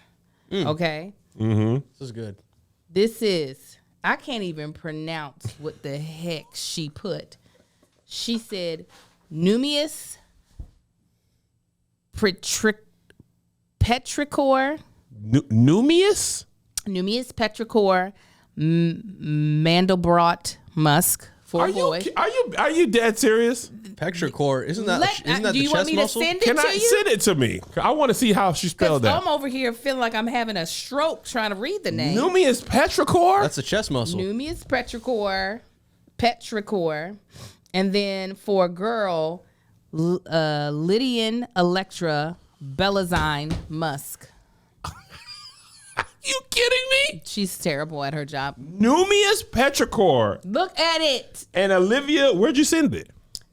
Okay. This is good. This is, I can't even pronounce what the heck she put. She said, Numius Petrichor. Numius? Numius Petrichor Mandelbrot Musk for a boy. Are you dead serious? Petrichor, isn't that the chest muscle? Do you want me to send it Can to I you? send it to me? I want to see how she spelled that. I'm over here feeling like I'm having a stroke trying to read the name. Numius Petrichor? That's the chest muscle. Numius Petrichor. And then for a girl, Lydian Electra Belazine Musk. You kidding me? She's terrible at her job. Numius Petrichor. Look at it. And Olivia, where'd you send it?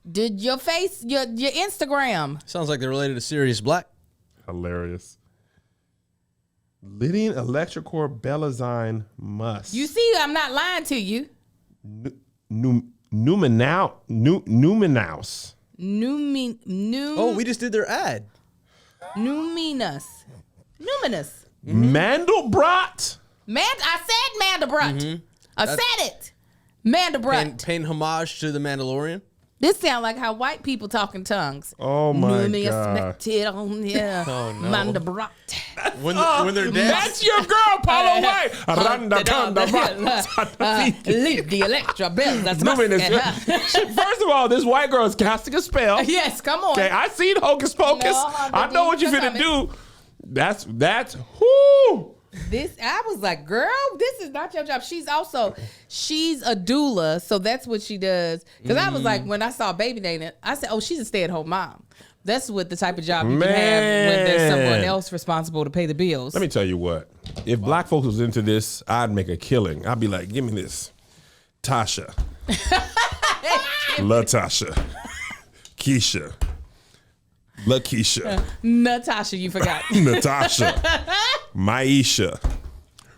Did your face, your Instagram. Sounds like they're related to Sirius Black. Hilarious. Lydian Electrichor Belazine Musk. You see, I'm not lying to you. Numinaus. Oh, we just did their ad. Numinous. Mandelbrot. I said Mandelbrot. I said it. Mandelbrot. Paying homage to the Mandalorian. This sounds like how white people talk in tongues. Oh my God. Yeah. Oh, no. Mandelbrot. When they're dead. That's your girl, Paulo White. The Electra Bell. That's First of all, this white girl is casting a spell. Yes, come on. Okay, I seen Hocus Pocus. No, I know what you're finna coming. do. That's whoo. I was like, girl, this is not your job. She's a doula, so that's what she does. Because I was like, when I saw baby Dana, I said, oh, she's a stay-at-home mom. That's what the type of job you can have when there's someone else responsible to pay the bills. Let me tell you what. If black folks was into this, I'd make a killing. I'd be like, give me this. Tasha. LaTasha. Keisha. LaKeisha. Natasha, you forgot. Natasha. Maisha.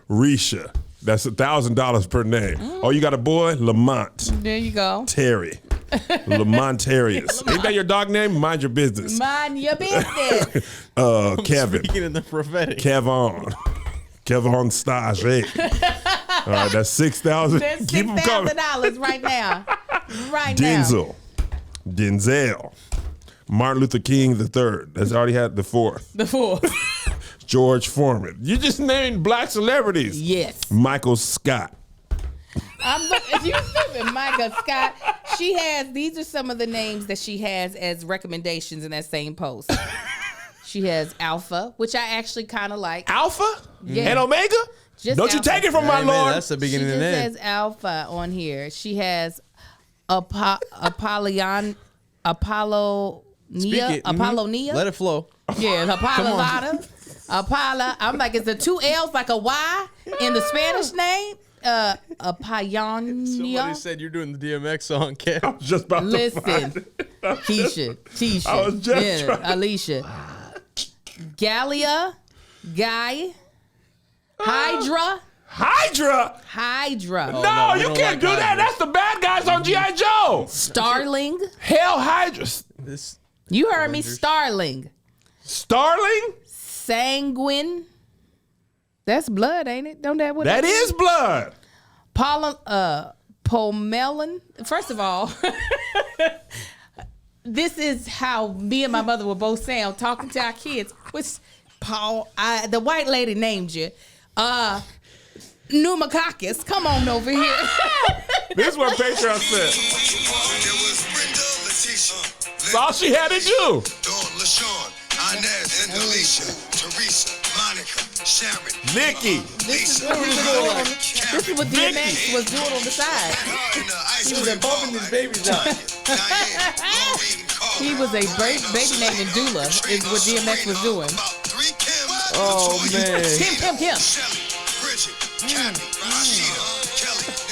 Risha. That's $1,000 per name. Oh, you got a boy? Lamont. There you go. Terry. Lamontarius. Ain't that your dog name? Mind your business. Mind your business. Kevin. Speaking in the prophetic. Kevon Stage. Hey. All right, that's $6,000. That's $6,000 right now. Denzel. Martin Luther King III. That's already had the fourth. George Foreman. You just named black celebrities. Yes. Michael Scott. You stupid, Micah Scott. These are some of the names that she has as recommendations in that same post. She has Alpha, which I actually kind of like. Alpha? Yeah. And Omega? Just Don't you Alpha. take it from my Lord. That's the beginning She of the just name. has Alpha on here. She has Apollonia. Apollonia. Let it flow. Yeah, Apollo. I'm like, is the two L's like a Y in the Spanish name? Apollonia. Somebody said you're doing the DMX song, Kev. I was just about to find it. Keisha. I was just trying. Alicia. Gallia. Guy. Hydra. No, you can't do that. That's the bad guys on G.I. Joe. Starling. Hell Hydra. You heard me. Starling. Sanguine. That's blood, ain't it? Don't that what That is blood. Pomelon. First of all, this is how me and my mother will both sound talking to our kids. Which the white lady named you. Pneumocockus. Come on over here. This is what Patreon said. That's all she had to do. Inez and Alicia, Teresa, Monica, Sharon, Nikki. This is what DMX was doing on the side. He was bumping his babies out. He was a baby naming doula is what DMX was doing. Oh, man. Kim.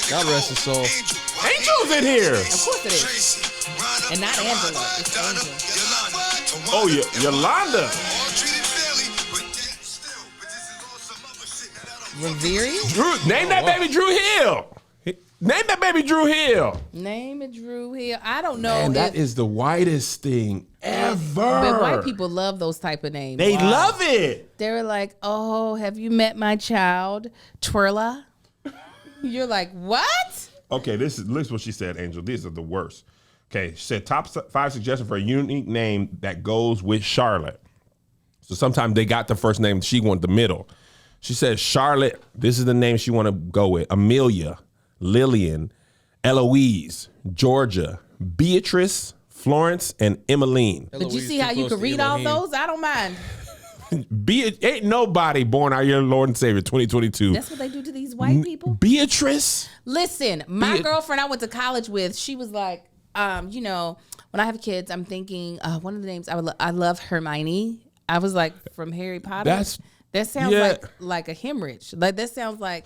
God rest his soul. Angel's in here. Of course it is. And not Angela. It's Angel. Oh, Yolanda. Raviri? Name that baby Drew Hill. Name it Drew Hill. I don't know. Man, that is the whitest thing ever. But white people love those type of names. They love it. They were like, oh, have you met my child, Twirla? You're like, what? Okay, listen what she said, Angel. These are the worst. Okay, she said top 5 suggestions for a unique name that goes with Charlotte. So sometimes they got the first name. She wanted the middle. She said Charlotte. This is the name she want to go with. Amelia, Lillian, Eloise, Georgia, Beatrice, Florence, and Emmeline. But you see how you can read all those? I don't mind. Ain't nobody born our year Lord and Savior 2022. That's what they do to these white people. Beatrice. Listen, my girlfriend I went to college with, she was like, when I have kids, I'm thinking one of the names I love Hermione. I was like, from Harry Potter. That sounds like a hemorrhage. Like that sounds like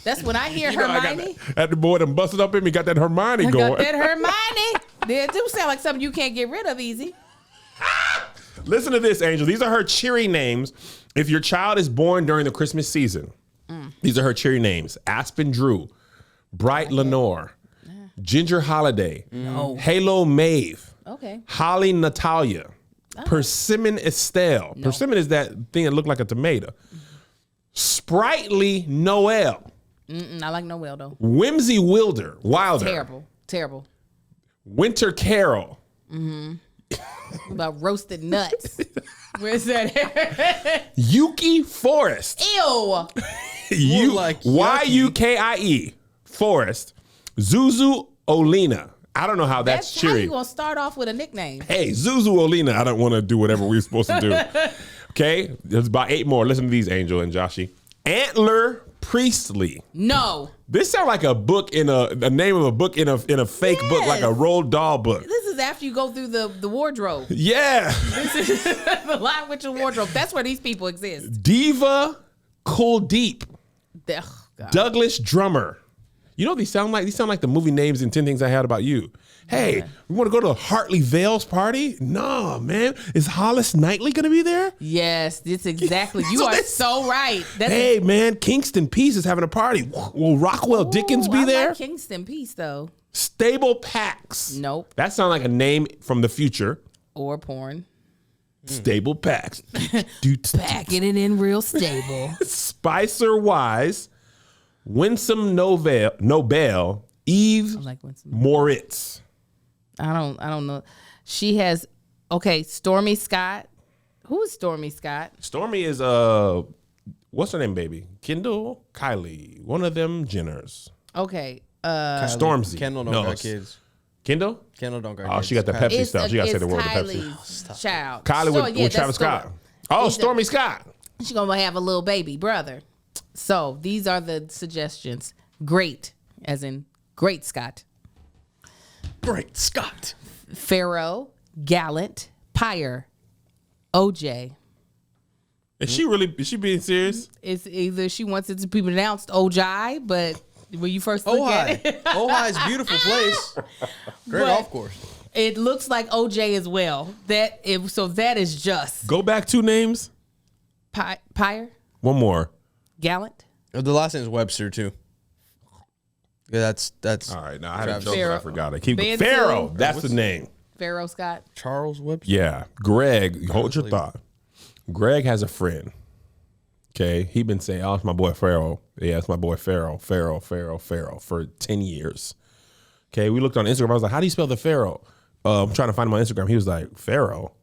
that's when I hear Hermione. That the boy done busted up in me, got that Hermione going. Got that Hermione. They do sound like something you can't get rid of easy. Listen to this, Angel. These are her cheery names. If your child is born during the Christmas season, these are her cheery names: Aspen Drew, Bright Lenore, Ginger Holiday, Halo Maeve, Holly Natalia, Persimmon Estelle. No. Persimmon is that thing that looked like a tomato. Sprightly Noel. I like Noel though. Whimsy Wilder. Terrible. Winter Carol. About roasted nuts. Where's that? Yuki Forest. Ew. Yukie Forest. Zuzu Olina. I don't know how that's cheery. How you gonna start off with a nickname? Hey, Zuzu Olina. I don't want to do whatever we're supposed to do. Okay, there's about 8 more. Listen to these, Angel and Jussie. Antler Priestley. No. This sounds like a book in a name of a book in a fake book, like a Roald Dahl book. This is after you go through the wardrobe. Yeah. This is the Live Witch wardrobe. That's where these people exist. Diva Kuldeep. Oh, God. Douglas Drummer. You know what these sound like? These sound like the movie names in 10 Things I Had About You. Hey, we want to go to Hartley Vale's party? No, man. Is Hollis Knightley going to be there? Yes, it's exactly. You are so right. Hey, man, Kingston Peace is having a party. Will Rockwell Dickens be there? Like Kingston Peace, though. Stable Pax. Nope. That sounds like a name from the future. Or porn. Stable Pax. Packing it in real stable. Spicer Wise. Winsome Nobel. Eve Moritz. I don't know. She has Stormy Scott. Who is Stormy Scott? Stormy is what's her name, baby? Kendall, Kylie, one of them Jenners. Okay. Stormzy. Kendall don't got kids. Kendall? Kendall don't got kids. Oh, she got the Pepsi stuff. She got to say the word Kylie's child. Kylie with Travis Scott. Oh, Stormy Scott. She's gonna have a little baby brother. So these are the suggestions. Great, as in Great Scott. Great Scott. Pharaoh, Gallant, Pyre, OJ. Is she being serious? It's either she wants it to be pronounced OJ, but when you first look at it, Ojai's a beautiful place. Great golf course. It looks like OJ as well. So that is just Go back 2 names. Pyre, One more. Gallant. The last name is Webster too. Yeah, that's all right. Now I had a joke, Pharaoh. but I forgot it. Keep Ben Pharaoh. Two. That's the name. Pharaoh Scott. Charles Webster. Yeah. Greg, hold your thought. Greg has a friend. Okay. He been saying, oh, it's my boy Pharaoh. Yeah, it's my boy Pharaoh for 10 years. Okay. We looked on Instagram. I was like, how do you spell the Pharaoh? I'm trying to find him on Instagram. He was like, Pharaoh.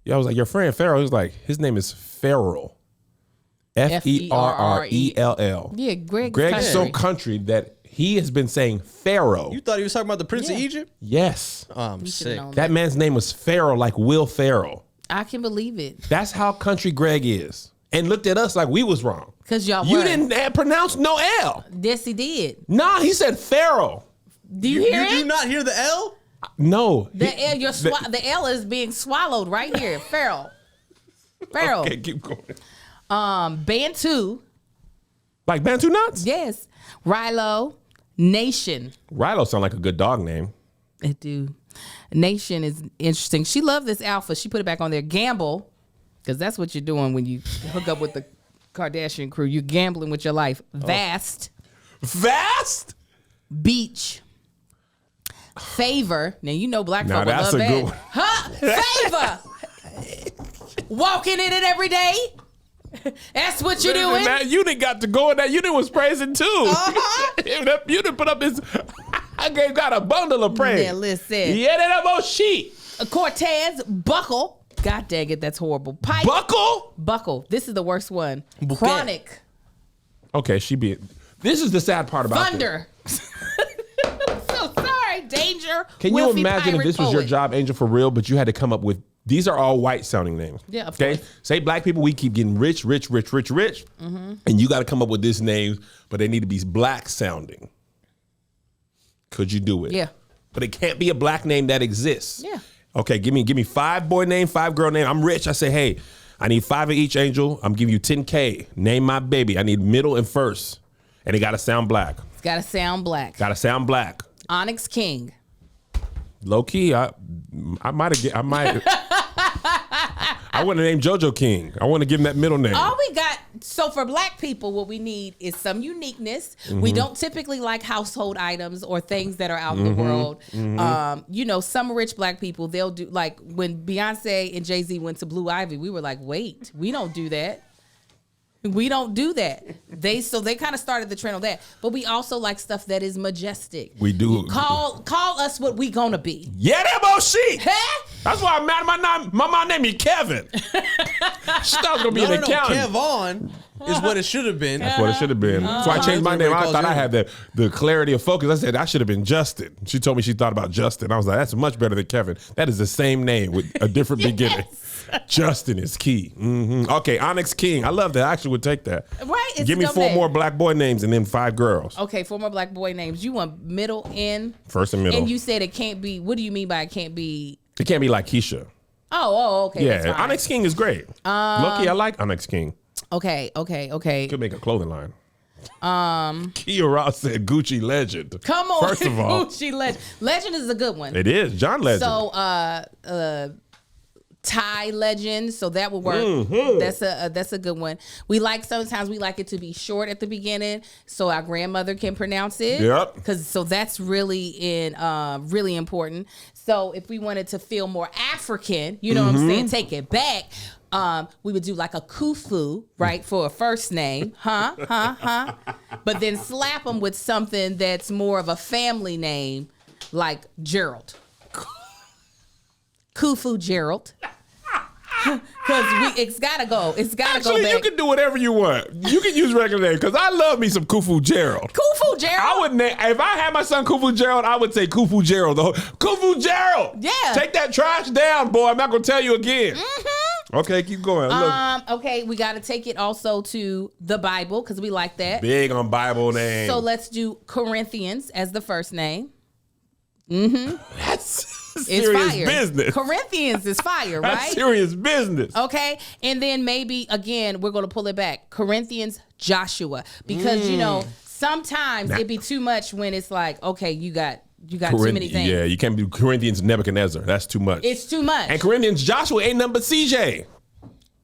Yeah, I was like, your friend Pharaoh. He was like, his name is Ferrell. Ferrell. Yeah, Greg's so country that he has been saying Pharaoh. You thought he was talking about the Prince of Egypt? Yes. Oh, I'm sick. That man's name was Pharaoh, like Will Ferrell. I can believe it. That's how country Greg is. And looked at us like we was wrong. Because y'all You were. didn't pronounce no L. Yes, he did. Nah, he said Pharaoh. Do you hear You it? do not hear the L? No. The L, the L is being swallowed right here. Pharaoh. Okay, keep going. Bantu. Like Bantu Nuts? Yes. Rilo. Nation. Rilo sound like a good dog name. It do. Nation is interesting. She loved this alpha. She put it back on there. Gamble. Because that's what you're doing when you hook up with the Kardashian crew. You're gambling with your life. Vast. Vast? Beach. Favor. Now, you know black folk that's love a that. good one. Huh? Favor. Walking in it every day. That's what you're doing. Man, you didn't got to go in that. You didn't was praising too. You didn't put up his. I got a bundle of praise. Yeah, listen. Yeah, that about sheet. Cortez. Buckle. God dang it, that's horrible. Pipe. Buckle. This is the worst one. Bouquet. Chronic. Okay, this is the sad part about Thunder. So sorry. Danger. Can you imagine if this was your job, Angel, for real, but you had to come up with, these are all white sounding names. Yeah, of course. Say black people, we keep getting rich. And you got to come up with this name, but they need to be black sounding. Could you do it? Yeah. But it can't be a black name that exists. Yeah. Okay, give me 5 boy name, 5 girl name. I'm rich. I say, hey, I need 5 of each, Angel. I'm giving you $10K. Name my baby. I need middle and first. And it got to sound black. It's got to sound black. Onyx King. Low key, I might. I want to name JoJo King. I want to give him that middle name. All we got, so for black people, what we need is some uniqueness. We don't typically like household items or things that are out in the world. Some rich black people, they'll do, like when Beyonce and Jay-Z went to Blue Ivy, we were like, wait, we don't do that. We don't do that. They kind of started the trend on that. But we also like stuff that is majestic. We do. Call us what we gonna be. Yeah, that bullshit. Huh? That's why I'm mad at my mom named me Kevin. She thought I was gonna be an accountant. Kevon. is what it should have been. That's what it should have been. So I changed my name. I thought I had the clarity of focus. I said I should have been Justin. She told me she thought about Justin. I was like, that's much better than Kevin. That is the same name with a different beginning. Justin is key. Okay, Onyx King. I love that. I actually would take that. Right? It's Give me 4 more black boy names and then 5 girls. Okay, 4 more black boy names. You want middle and first and middle. And you said it can't be. What do you mean by it can't be? It can't be like Keisha. Oh, okay. Yeah, Onyx King is great. Lucky, I like Onyx King. Okay. Could make a clothing line. Kia Ross said Gucci Legend. Come on. First of all, Gucci Legend. Legend is a good one. It is. John Legend. So, Thai Legend. So that would work. That's a good one. Sometimes we like it to be short at the beginning so our grandmother can pronounce it. Yep. So that's really really important. So if we wanted to feel more African, you know what I'm saying, take it back. We would do like a Kufu, right, for a first name, but then slap them with something that's more of a family name, like Gerald. Kufu Gerald. Because it's gotta go. It's gotta go back. You can do whatever you want. You can use regular names because I love me some Kufu Gerald. Kufu Gerald. I would name if I had my son Kufu Gerald. I would say Kufu Gerald. Kufu Gerald. Yeah. Take that trash down, boy. I'm not gonna tell you again. Okay, keep going. Okay, we gotta take it also to the Bible because we like that. Big on Bible names. So let's do Corinthians as the first name. That's serious business. Corinthians is fire, right? That's serious business. Okay, and then maybe again we're gonna pull it back. Corinthians Joshua, because sometimes it'd be too much when it's like, okay, you got too many things. Yeah, you can't do Corinthians Nebuchadnezzar. That's too much. It's too much. And Corinthians Joshua ain't nothing but CJ.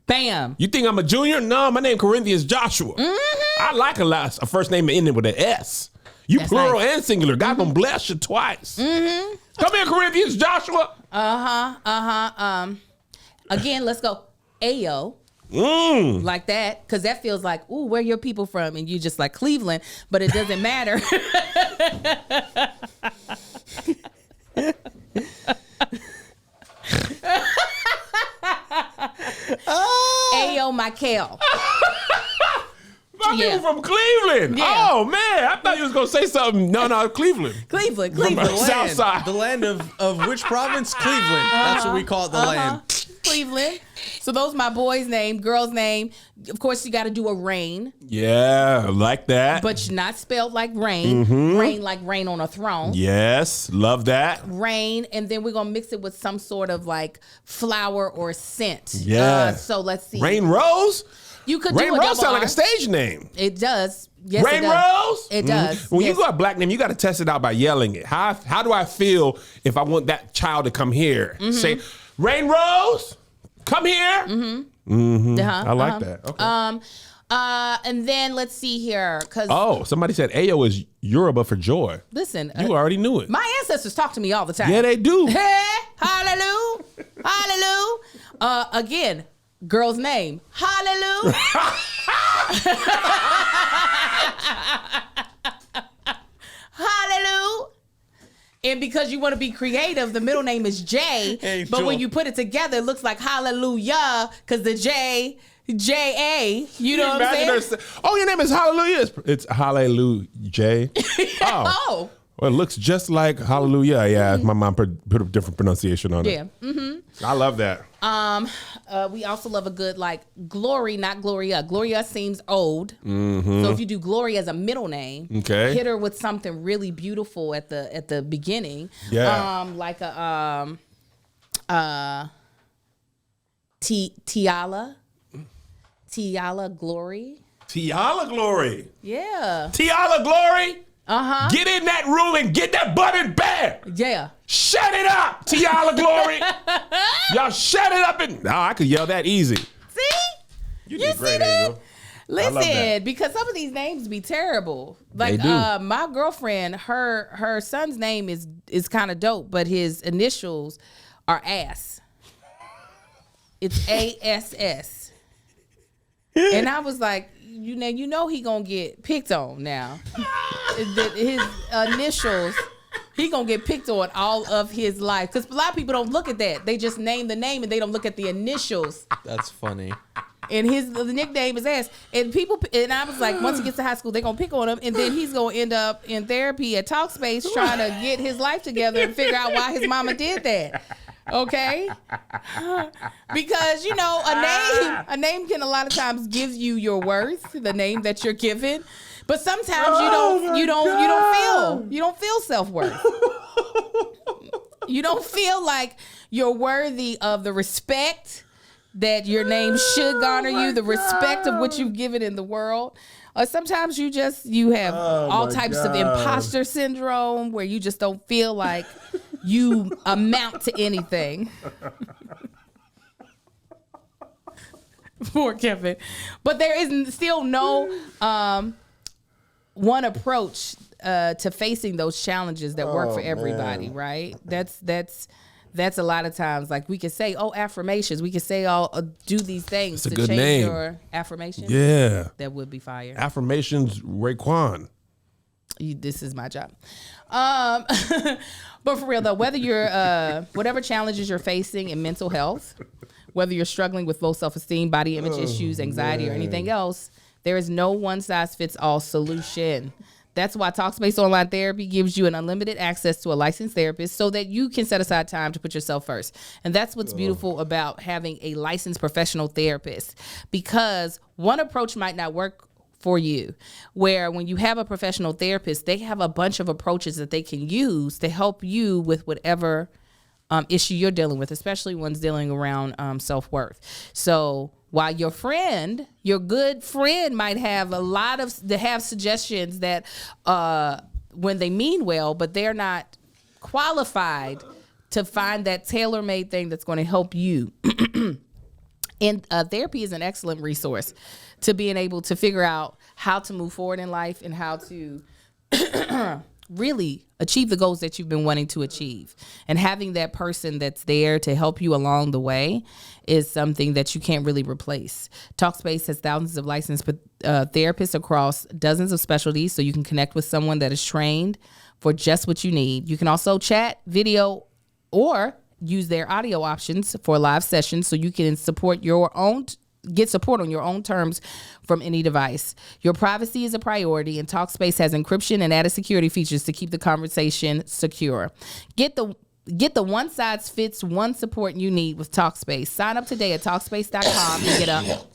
Bam. You think I'm a junior? No, my name Corinthians Joshua. I like a first name ending with an S. You That's plural nice. and singular. God gonna bless you twice. Come here, Corinthians Joshua. Again, let's go. Ayo. Like that, because that feels like, ooh, where your people from? And you just like Cleveland, but it doesn't matter. Ayo, Michael. My people from Cleveland. Yeah. Oh man, I thought you was gonna say something. No, Cleveland. Cleveland. South side. The land of which province? Cleveland. That's what we call it, the land. Cleveland. So those my boy's name, girl's name. Of course, you got to do a rain, Yeah, like that. but not spelled like rain. Rain like rain on a throne. Yes, love that. Rain, and then we're gonna mix it with some sort of like flower or scent. Yeah. So let's see. Rain Rose. You could Rain do a Rose double sound like R. a stage name. It does. Yes, Rain it does. Rose? It does. When Yes. you got a black name, you got to test it out by yelling it. How do I feel if I want that child to come here? Say, Rain Rose, come here. I like that. Okay. And then let's see here, because Somebody said Ayo is Yoruba for joy. listen, You already knew it. my ancestors talk to me all the time. Yeah, they do. Hey, hallelujah, hallelujah. Again, girl's name, hallelujah. Hallelujah. And because you want to be creative, the middle name is J. Angel. But when you put it together, it looks like hallelujah, because the J-A, you know what I'm saying? Your name is Hallelujah. It's Hallelujah J. Oh. Well, it looks just like Hallelujah. Yeah, my mom put a different pronunciation on it. Yeah. I love that. We also love a good like Glory, not Gloria. Gloria seems old. So if you do Glory as a middle name, Okay. hit her with something really beautiful at the beginning. Yeah. Like a Tiala Glory. Tiala Glory. Yeah. Tiala Glory. Get in that room and get that butt in bed. Yeah. Shut it up, Tiala Glory. Y'all shut it up. I could yell that easy. See? You You did see great, that? Angel. I love Listen, that. because some of these names be terrible. Like They do. my girlfriend, her son's name is kind of dope, but his initials are ass. It's ASS. And I was like, you know he gonna get picked on now. His initials, he gonna get picked on all of his life. Because a lot of people don't look at that. They just name the name and they don't look at the initials. That's funny. And the nickname is Ass. And I was like, once he gets to high school, they're going to pick on him. And then he's going to end up in therapy at Talkspace trying to get his life together and figure out why his mama did that. Okay? Because, a name can a lot of times give you your worth, the name that you're given. But sometimes you don't feel self-worth. You don't feel like you're worthy of the respect that your name should garner you, the respect of what you've given in the world. Or sometimes you have all types of imposter syndrome where you just don't feel like you amount to anything. Poor Kevin. But there is still no one approach to facing those challenges that work for everybody, right? That's a lot of times, like we could say, affirmations. We could say, do these things to change name. your affirmations. Yeah. That would be fire. Affirmations, Raekwon. This is my job. But for real though, whether you're, whatever challenges you're facing in mental health, whether you're struggling with low self-esteem, body image issues, anxiety, or anything else, there is no one-size-fits-all solution. That's why Talkspace Online Therapy gives you an unlimited access to a licensed therapist so that you can set aside time to put yourself first. And that's what's beautiful about having a licensed professional therapist, because one approach might not work for you, where when you have a professional therapist, they have a bunch of approaches that they can use to help you with whatever issue you're dealing with, especially ones dealing around self-worth. So while your good friend might have have suggestions that when they mean well, but they're not qualified to find that tailor-made thing that's going to help you. And therapy is an excellent resource to being able to figure out how to move forward in life and how to really achieve the goals that you've been wanting to achieve. And having that person that's there to help you along the way is something that you can't really replace. Talkspace has thousands of licensed therapists across dozens of specialties, so you can connect with someone that is trained for just what you need. You can also chat, video, or use their audio options for live sessions, so you can get support on your own terms from any device. Your privacy is a priority, and Talkspace has encryption and added security features to keep the conversation secure. Get the one-size-fits-one support you need with Talkspace. Sign up today at Talkspace.com and get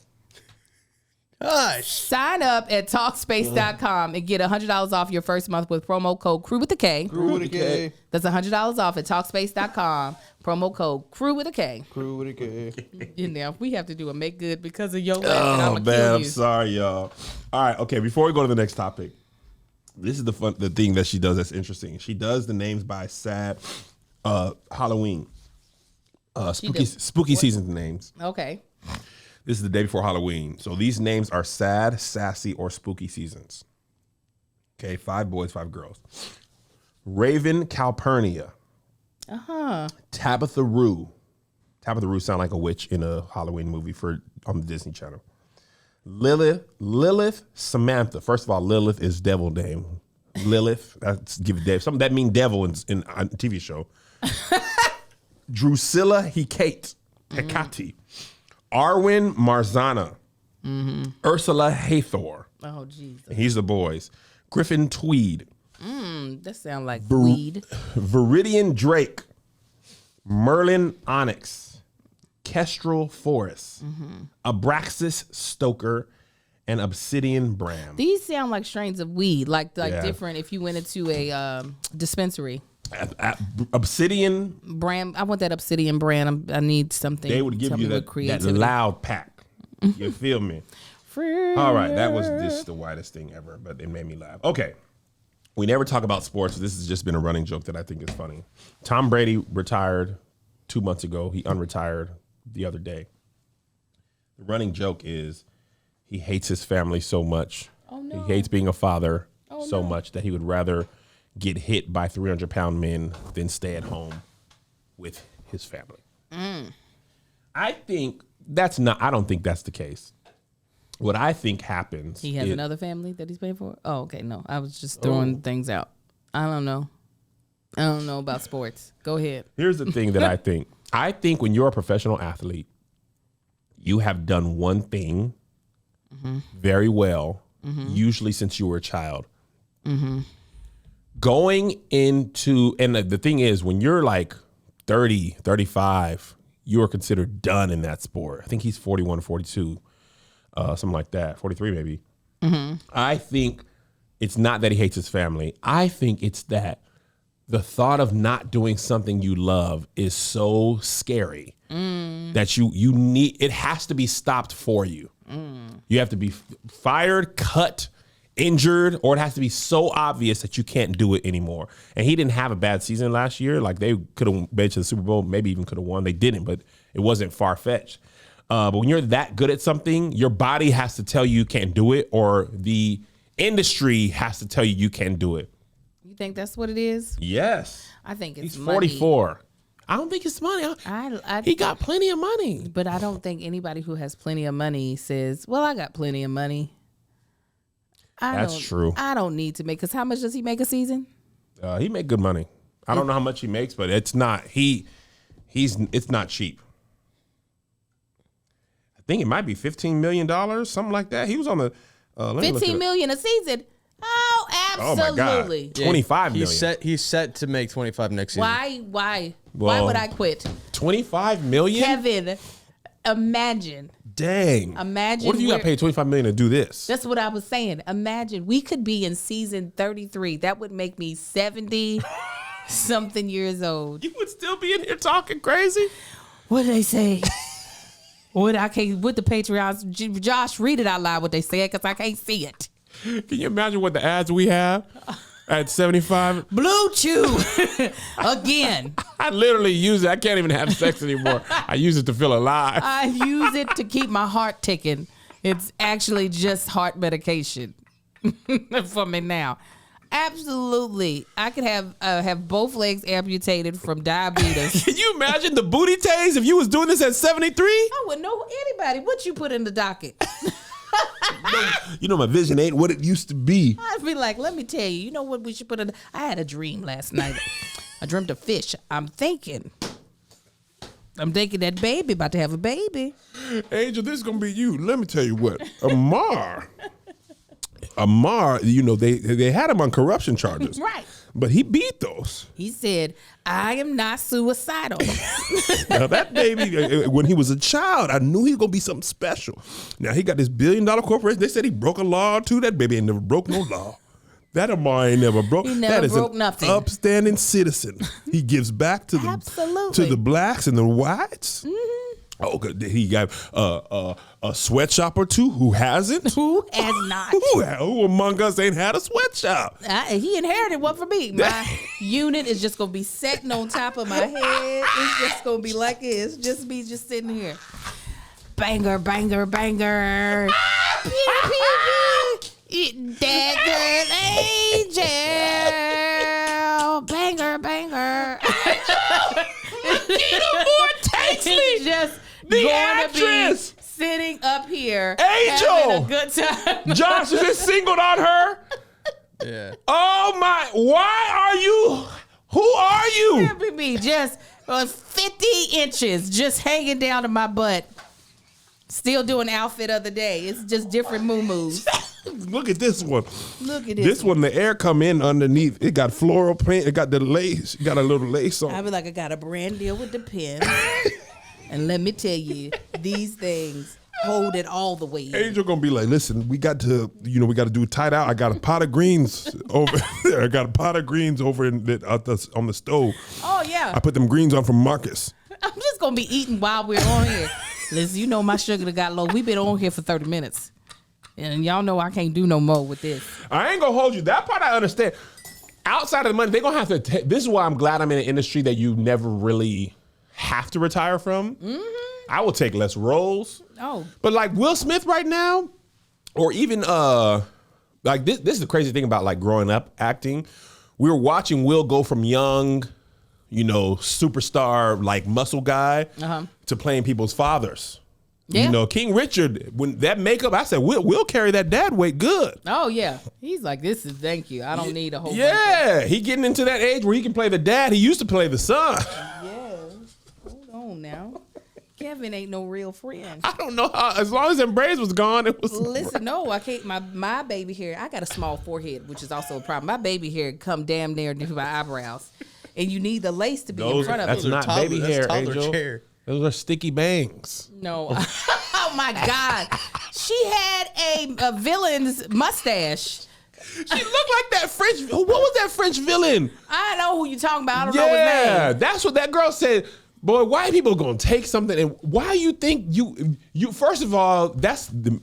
Sign up at Talkspace.com and get $100 off your first month with promo code CREW with a K. Crew with a K. That's $100 off at Talkspace.com. Promo code CREW with a K. Crew with a K. If we have to do a make good because of your laugh, Oh, I'm man, I'm sorry, y'all. All right, okay, before we go to the next topic, this is the thing that she does that's interesting. She does the names by sad Halloween. Spooky season names. Okay. This is the day before Halloween. So these names are sad, sassy, or spooky seasons. Okay, 5 boys, 5 girls. Raven Calpurnia. Tabitha Rue. Tabitha Rue sound like a witch in a Halloween movie on the Disney Channel. Lilith Samantha. First of all, Lilith is devil name. Lilith, that's give it something that mean devil in a TV show. Drusilla Hecate. Arwen Marzana. Ursula Hathor. Oh, Jesus. He's the boys. Griffin Tweed. That sound like weed. Viridian Drake. Merlin Onyx. Kestrel Forest. Abraxas Stoker. And Obsidian Bram. These sound like strains of weed, like different if you went into a dispensary. Obsidian Bram. I want that Obsidian brand. I need something. They would give you that loud pack. You feel me? All right, that was just the whitest thing ever, but it made me laugh. Okay, we never talk about sports. This has just been a running joke that I think is funny. Tom Brady retired 2 months ago. He unretired the other day. The running joke is he hates his family so much. Oh, no. He hates being a father so much that he would rather get hit by 300-pound men than stay at home with his family. I don't think that's the case. What I think happens He has another family that he's paying for? Oh, okay. No, I was just throwing things out. I don't know. I don't know about sports. Go ahead. Here's the thing that I think. I think when you're a professional athlete, you have done one thing very well, usually since you were a child. Going into, and the thing is, when you're like 30, 35, you are considered done in that sport. I think he's 41 or 42, something like that, 43 maybe. I think it's not that he hates his family. I think it's that the thought of not doing something you love is so scary that you need, it has to be stopped for you. You have to be fired, cut, injured, or it has to be so obvious that you can't do it anymore. And he didn't have a bad season last year. Like, they could have made it to the Super Bowl, maybe even could have won. They didn't, but it wasn't far-fetched. But when you're that good at something, your body has to tell you can't do it, or the industry has to tell you can't do it. You think that's what it is? Yes. I think it's He's money. 44. I don't think it's money. He got plenty of money. But I don't think anybody who has plenty of money says, well, I got plenty of money. That's true. I don't need to make, because how much does he make a season? He make good money. I don't know how much he makes, but it's not it's not cheap. I think it might be $15 million, something like that. He was on the $15 million a season. Oh, absolutely. Oh my God. $25 million. He's set to make 25 next season. Why Well, would I quit? $25 million? Kevin, imagine. Dang. Imagine. What if you got paid $25 million to do this? That's what I was saying. Imagine we could be in season 33. That would make me 70 something years old. You would still be in here talking crazy? What do they say? What the Patreons? Josh, read it out loud what they said, because I can't see it. Can you imagine what the ads we have at 75? Blue Chew again. I literally use it. I can't even have sex anymore. I use it to feel alive. I use it to keep my heart ticking. It's actually just heart medication for me now. Absolutely. I could have both legs amputated from diabetes. Can you imagine the booty taste if you was doing this at 73? I wouldn't know anybody. What you put in the docket? You know, my vision ain't what it used to be. I'd be like, let me tell you, you know what we should put in? I had a dream last night. I dreamt of fish. I'm thinking that baby about to have a baby. Angel, this is going to be you. Let me tell you what. Amar, you know, they had him on corruption charges. Right. But he beat those. He said, I am not suicidal. Now, that baby, when he was a child, I knew he was going to be something special. Now, he got this $1 billion corporation. They said he broke a law, too. That baby ain't never broke no law. That Amar ain't never broke. He never broke nothing. Upstanding citizen. He gives back to the blacks and the whites. Mm-hmm. Oh, he got a sweatshop or two. Who hasn't? Who has not? Who among us ain't had a sweatshop? He inherited one from me. My unit is just going to be sitting on top of my head. It's just going to be like this. Just me just sitting here. Banger, banger, banger. Pew, pew, pew. Dagger angel. Banger, banger. It's just the going actress to be sitting up here Angel having a good time. Josh is just singled on her. Yeah. Oh my! Why are you? Who are you? That would be just 50 inches just hanging down to my butt. Still doing outfit of the day. It's just different moo-moos. Look at this one. Look at this. This one, the air come in underneath. It got floral print. It got the lace. It got a little lace on. I be like, I got a brand deal with the pen. And let me tell you, these things hold it all the way in. Angel gonna be like, listen, we got to do tight out. I got a pot of greens over there. I got a pot of greens over on the stove. Oh yeah. I put them greens on from Marcus. I'm just gonna be eating while we're on here. Listen, you know my sugar got low. We've been on here for 30 minutes. And y'all know I can't do no more with this. I ain't gonna hold you. That part I understand. Outside of the money, they're gonna have to this is why I'm glad I'm in an industry that you never really have to retire from. Mm-hmm. I will take less roles. Oh. But like Will Smith right now, or even like this is the crazy thing about like growing up acting. We were watching Will go from young, superstar, like muscle guy to playing people's fathers. Yeah. King Richard, when that makeup, I said, we'll carry that dad weight good. Oh, yeah. He's like, thank you. I don't need a whole bunch of... He getting into that age where he can play the dad. He used to play the son. Yeah. Hold on now. Kevin ain't no real friend. I don't know how. As long as them braids was gone, it was. Listen, no, I can't. My baby hair. I got a small forehead, which is also a problem. My baby hair come damn near to my eyebrows, and you need the lace to be in front of That's it. not baby hair, Angel. Those are sticky bangs. No. Oh my God. She had a villain's mustache. She looked like that French. What was that French villain? I know who you talking about. I don't know his name. Yeah, that's what that girl said. Boy, why are people gonna take something and why you think you first of all,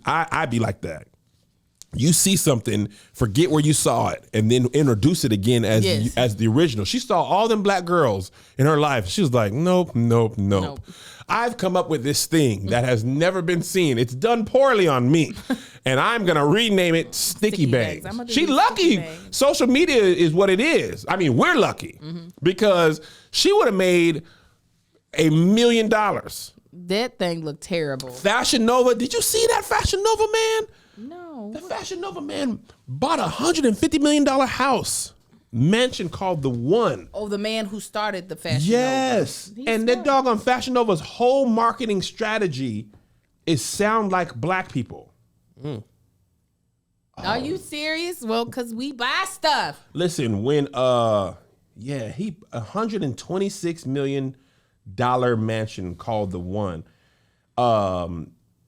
I'd be like that. You see something, forget where you saw it, and then introduce it again as the original. She saw all them black girls in her life. She was like, nope. I've come up with this thing that has never been seen. It's done poorly on me, and I'm gonna rename it Sticky Bangs. She lucky. Social media is what it is. I mean, we're lucky because she would have made $1 million. That thing looked terrible. Fashion Nova, did you see that Fashion Nova man? No. The Fashion Nova man bought a $150 million house mansion called The One. Oh, the man who started the Fashion Nova. Yes. And that doggone Fashion Nova's whole marketing strategy is sound like black people. Are you serious? Well, because we buy stuff. Listen, when he $126 million mansion called The One.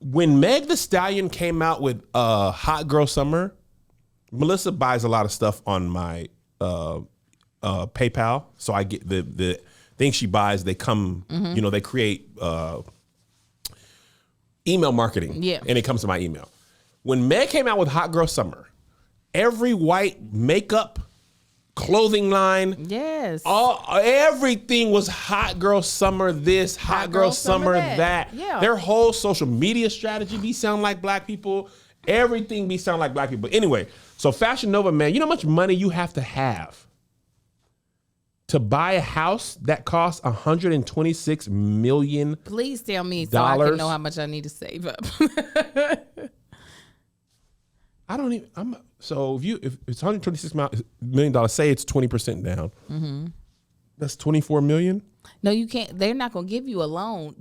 When Meg Thee Stallion came out with Hot Girl Summer, Melissa buys a lot of stuff on my PayPal, so I get the things she buys. They come, they create email marketing, and it comes to my email. When Meg came out with Hot Girl Summer, every white makeup, clothing line, everything was Hot Girl Summer this, Hot Girl Summer that. Yeah. Their whole social media strategy be sound like black people. Everything be sound like black people. Anyway, so Fashion Nova, man, you know how much money you have to buy a house that costs $126 million? Please tell me so I can know how much I need to save up. I don't even. So if it's $126 million, say it's 20% down. That's $24 million. No, you can't. They're not going to give you a loan.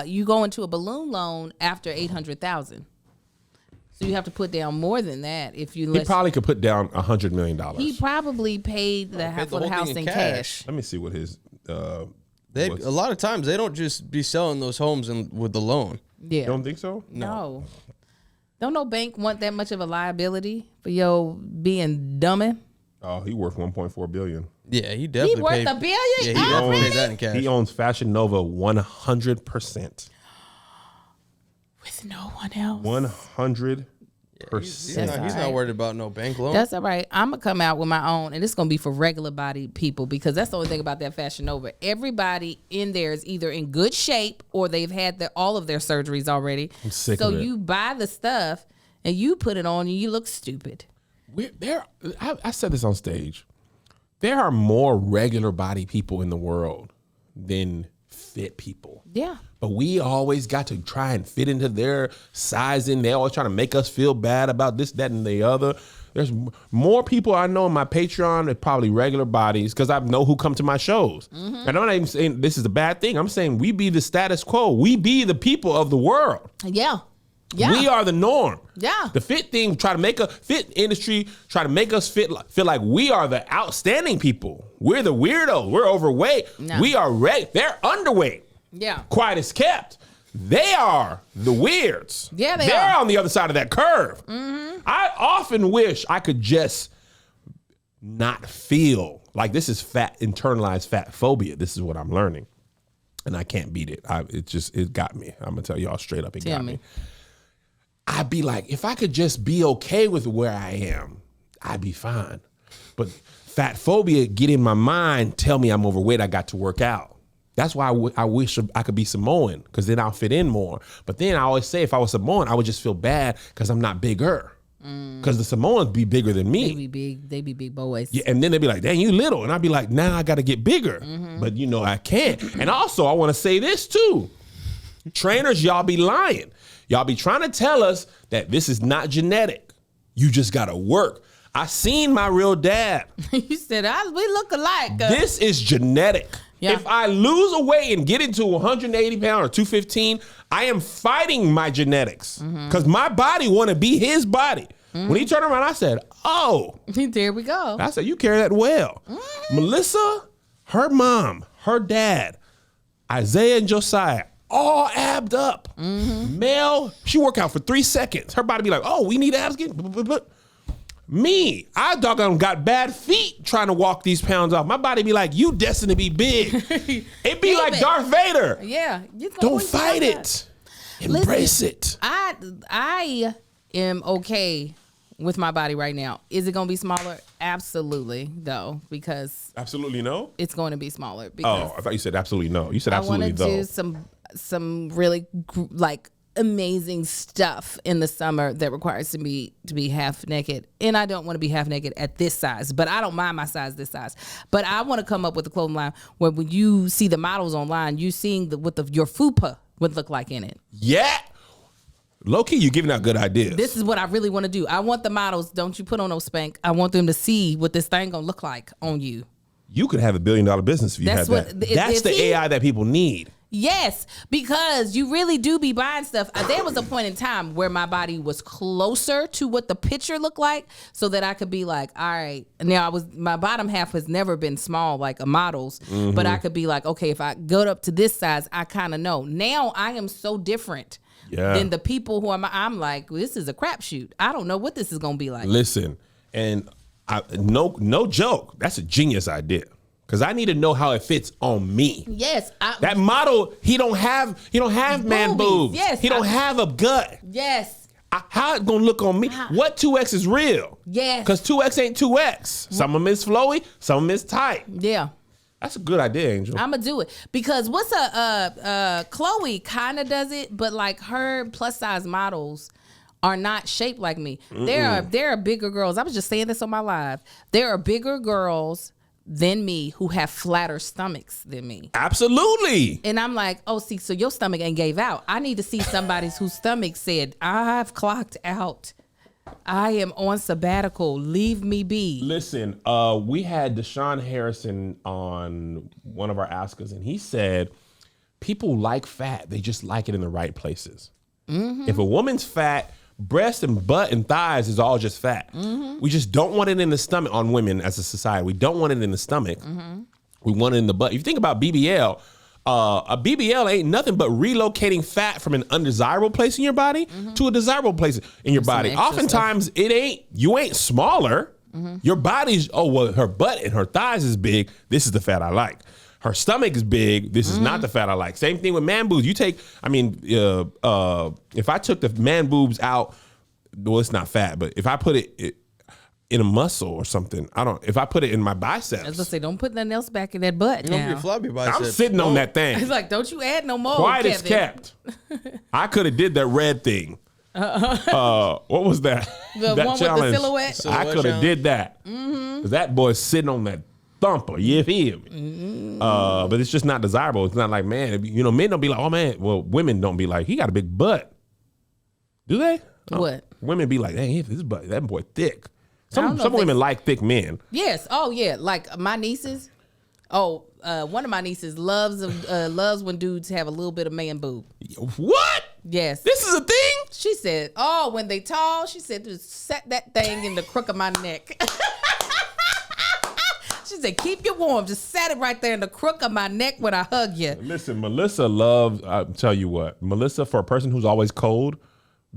You go into a balloon loan after $800,000. So you have to put down more than that. If you he probably could put down $100 million. He probably paid the half of the house in cash. Let me see what his. A lot of times they don't just be selling those homes with the loan. Yeah, you don't think so? No. Don't no bank want that much of a liability for your being dummy? Oh, he worth $1.4 billion. Yeah, he definitely worth $1 billion. Yeah, he definitely paid that in cash. He owns Fashion Nova 100%. With no one else. 100%. He's not worried about no bank loan. That's all right. I'm going to come out with my own, and it's going to be for regular body people because that's the only thing about that Fashion Nova. Everybody in there is either in good shape or they've had all of their surgeries already. I'm sick of it. So you buy the stuff and you put it on and you look stupid. I said this on stage. There are more regular body people in the world than fit people. Yeah. But we always got to try and fit into their sizing. They always trying to make us feel bad about this, that, and the other. There's more people I know in my Patreon that probably regular bodies because I know who come to my shows. And I'm not even saying this is a bad thing. I'm saying we be the status quo. We be the people of the world. Yeah. Yeah. We are the norm. Yeah. The fit thing fit industry try to make us feel like we are the outstanding people. We're the weirdos. We're overweight. No. We are they're underweight. Yeah. Quiet as kept. They are the weirds. Yeah, They're on the other side of that curve. I often wish I could just not feel like this is internalized fat phobia. This is what I'm learning. And I can't beat it. It got me. I'm going to tell y'all straight up, it got me. I'd be like, if I could just be okay with where I am, I'd be fine. But fat phobia get in my mind, tell me I'm overweight, I got to work out. That's why I wish I could be Samoan, because then I'll fit in more. But then I always say if I was Samoan, I would just feel bad because I'm not bigger. Because the Samoans be bigger than me. They be big boys. Yeah, and then they'd be like, dang, you little. And I'd be like, nah, I got to get bigger. But I can't. And also, I want to say this too. Trainers, y'all be lying. Y'all be trying to tell us that this is not genetic. You just got to work. I seen my real dad. You said, we look alike. This is genetic. Yeah. If I lose a weight and get into 180 pounds or 215, I am fighting my genetics because my body want to be his body. When he turned around, I said, oh. There we go. I said, you carry that well. Melissa, her mom, her dad, Isaiah and Josiah, all abbed up. Mel, she work out for 3 seconds. Her body be like, oh, we need abs again. Me, I doggone got bad feet trying to walk these pounds off. My body be like, you destined to be big. It be like Darth Vader. Yeah. Don't fight it. Embrace it. I am okay with my body right now. Is it going to be smaller? Absolutely, though, because Absolutely no? it's going to be smaller. Because Oh, I thought you said absolutely no. You said absolutely I though. want to do some really like amazing stuff in the summer that requires me to be half naked, and I don't want to be half naked at this size, but I don't mind my size this size. But I want to come up with a clothing line where when you see the models online, you seeing your fupa would look like in it. Yeah. Low key, you're giving out good ideas. This is what I really want to do. I want the models, don't you put on no spank. I want them to see what this thing gonna look like on you. You could have $1 billion business if you had that. That's the AI that people need. Yes, because you really do be buying stuff. There was a point in time where my body was closer to what the picture looked like, so that I could be like, all right. Now my bottom half has never been small like a model's, but I could be like, okay, if I go up to this size, I kind of know. Now I am so different than the people who I'm like, this is a crapshoot. I don't know what this is gonna be like. Listen, and no joke, that's a genius idea. Because I need to know how it fits on me. Yes. That model, he don't have man boobs. Yes. He don't have a gut. Yes. How it gonna look on me? What 2X is real? Yes. Because 2X ain't 2X. Some of them is flowy, some of them is tight. Yeah. That's a good idea, Angel. I'm gonna do it because Chloe kind of does it, but like her plus size models are not shaped like me. There are bigger girls. I was just saying this on my live. There are bigger girls than me who have flatter stomachs than me. Absolutely. And I'm like, oh, see, so your stomach ain't gave out. I need to see somebody whose stomach said, I've clocked out. I am on sabbatical. Leave me be. Listen, we had Deshaun Harrison on one of our Askers, and he said people like fat. They just like it in the right places. If a woman's fat, breast and butt and thighs is all just fat. We just don't want it in the stomach on women as a society. We don't want it in the stomach. We want it in the butt. If you think about BBL, a BBL ain't nothing but relocating fat from an undesirable place in your body to a desirable place in your body. Oftentimes, you ain't smaller. Your body's, her butt and her thighs is big. This is the fat I like. Her stomach is big. This is not the fat I like. Same thing with man boobs. If I took the man boobs out, well, it's not fat, but if I put it in a muscle or something, if I put it in my biceps. I was gonna say, don't put nothing else back in that butt. You don't get floppy biceps. I'm sitting on that thing. It's like, don't you add no more. Quiet as kept. I could have did that red thing. What was that? The that one challenge. with the silhouette? I could have did that. Because that boy's sitting on that thumper. You feel me? But it's just not desirable. It's not like, man, men don't be like, oh man. Well, women don't be like, he got a big butt. Do they? What? Women be like, hey, this butt, that boy thick. Some women like thick men. Yes. Oh yeah. Like my nieces. Oh, one of my nieces loves when dudes have a little bit of man boob. What? Yes. This is a thing? She said, when they tall, she said, just set that thing in the crook of my neck. She said, keep you warm. Just set it right there in the crook of my neck when I hug you. Listen, Melissa loves, I'll tell you what, Melissa, for a person who's always cold,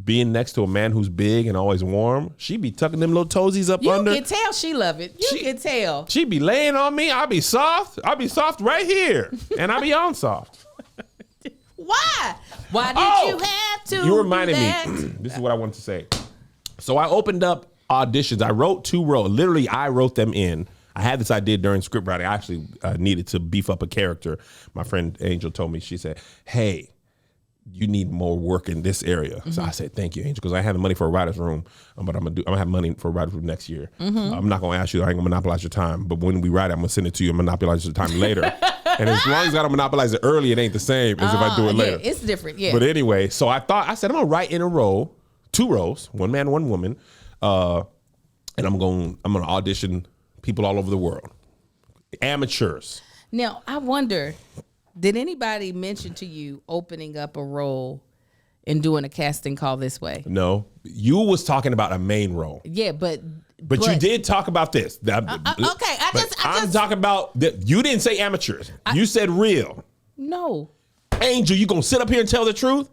being next to a man who's big and always warm, she be tucking them little toesies up under. You can tell she love it. You can tell. She be laying on me. I'll be soft. I'll be soft right here. And I'll be on soft. Why? Why did you have to? You reminded me. This is what I wanted to say. So I opened up auditions. I wrote 2 roles. Literally, I wrote them in. I had this idea during script writing. I actually needed to beef up a character. My friend Angel told me, she said, hey, you need more work in this area. So I said, thank you, Angel, because I have the money for a writer's room, but I'm gonna have money for a writer's room next year. I'm not gonna ask you, I ain't gonna monopolize your time, but when we write, I'm gonna send it to you and monopolize your time later. And as long as I don't monopolize it early, it ain't the same as if I do it later. It's different, yeah. But anyway, so I said, I'm gonna write in a row, 2 roles, 1 man, 1 woman, and I'm gonna audition people all over the world. Amateurs. Now, I wonder, did anybody mention to you opening up a role and doing a casting call this way? No, you was talking about a main role. Yeah, but you did talk about this. Okay, I'm talking about you didn't say amateurs. You said real. No. Angel, you gonna sit up here and tell the truth?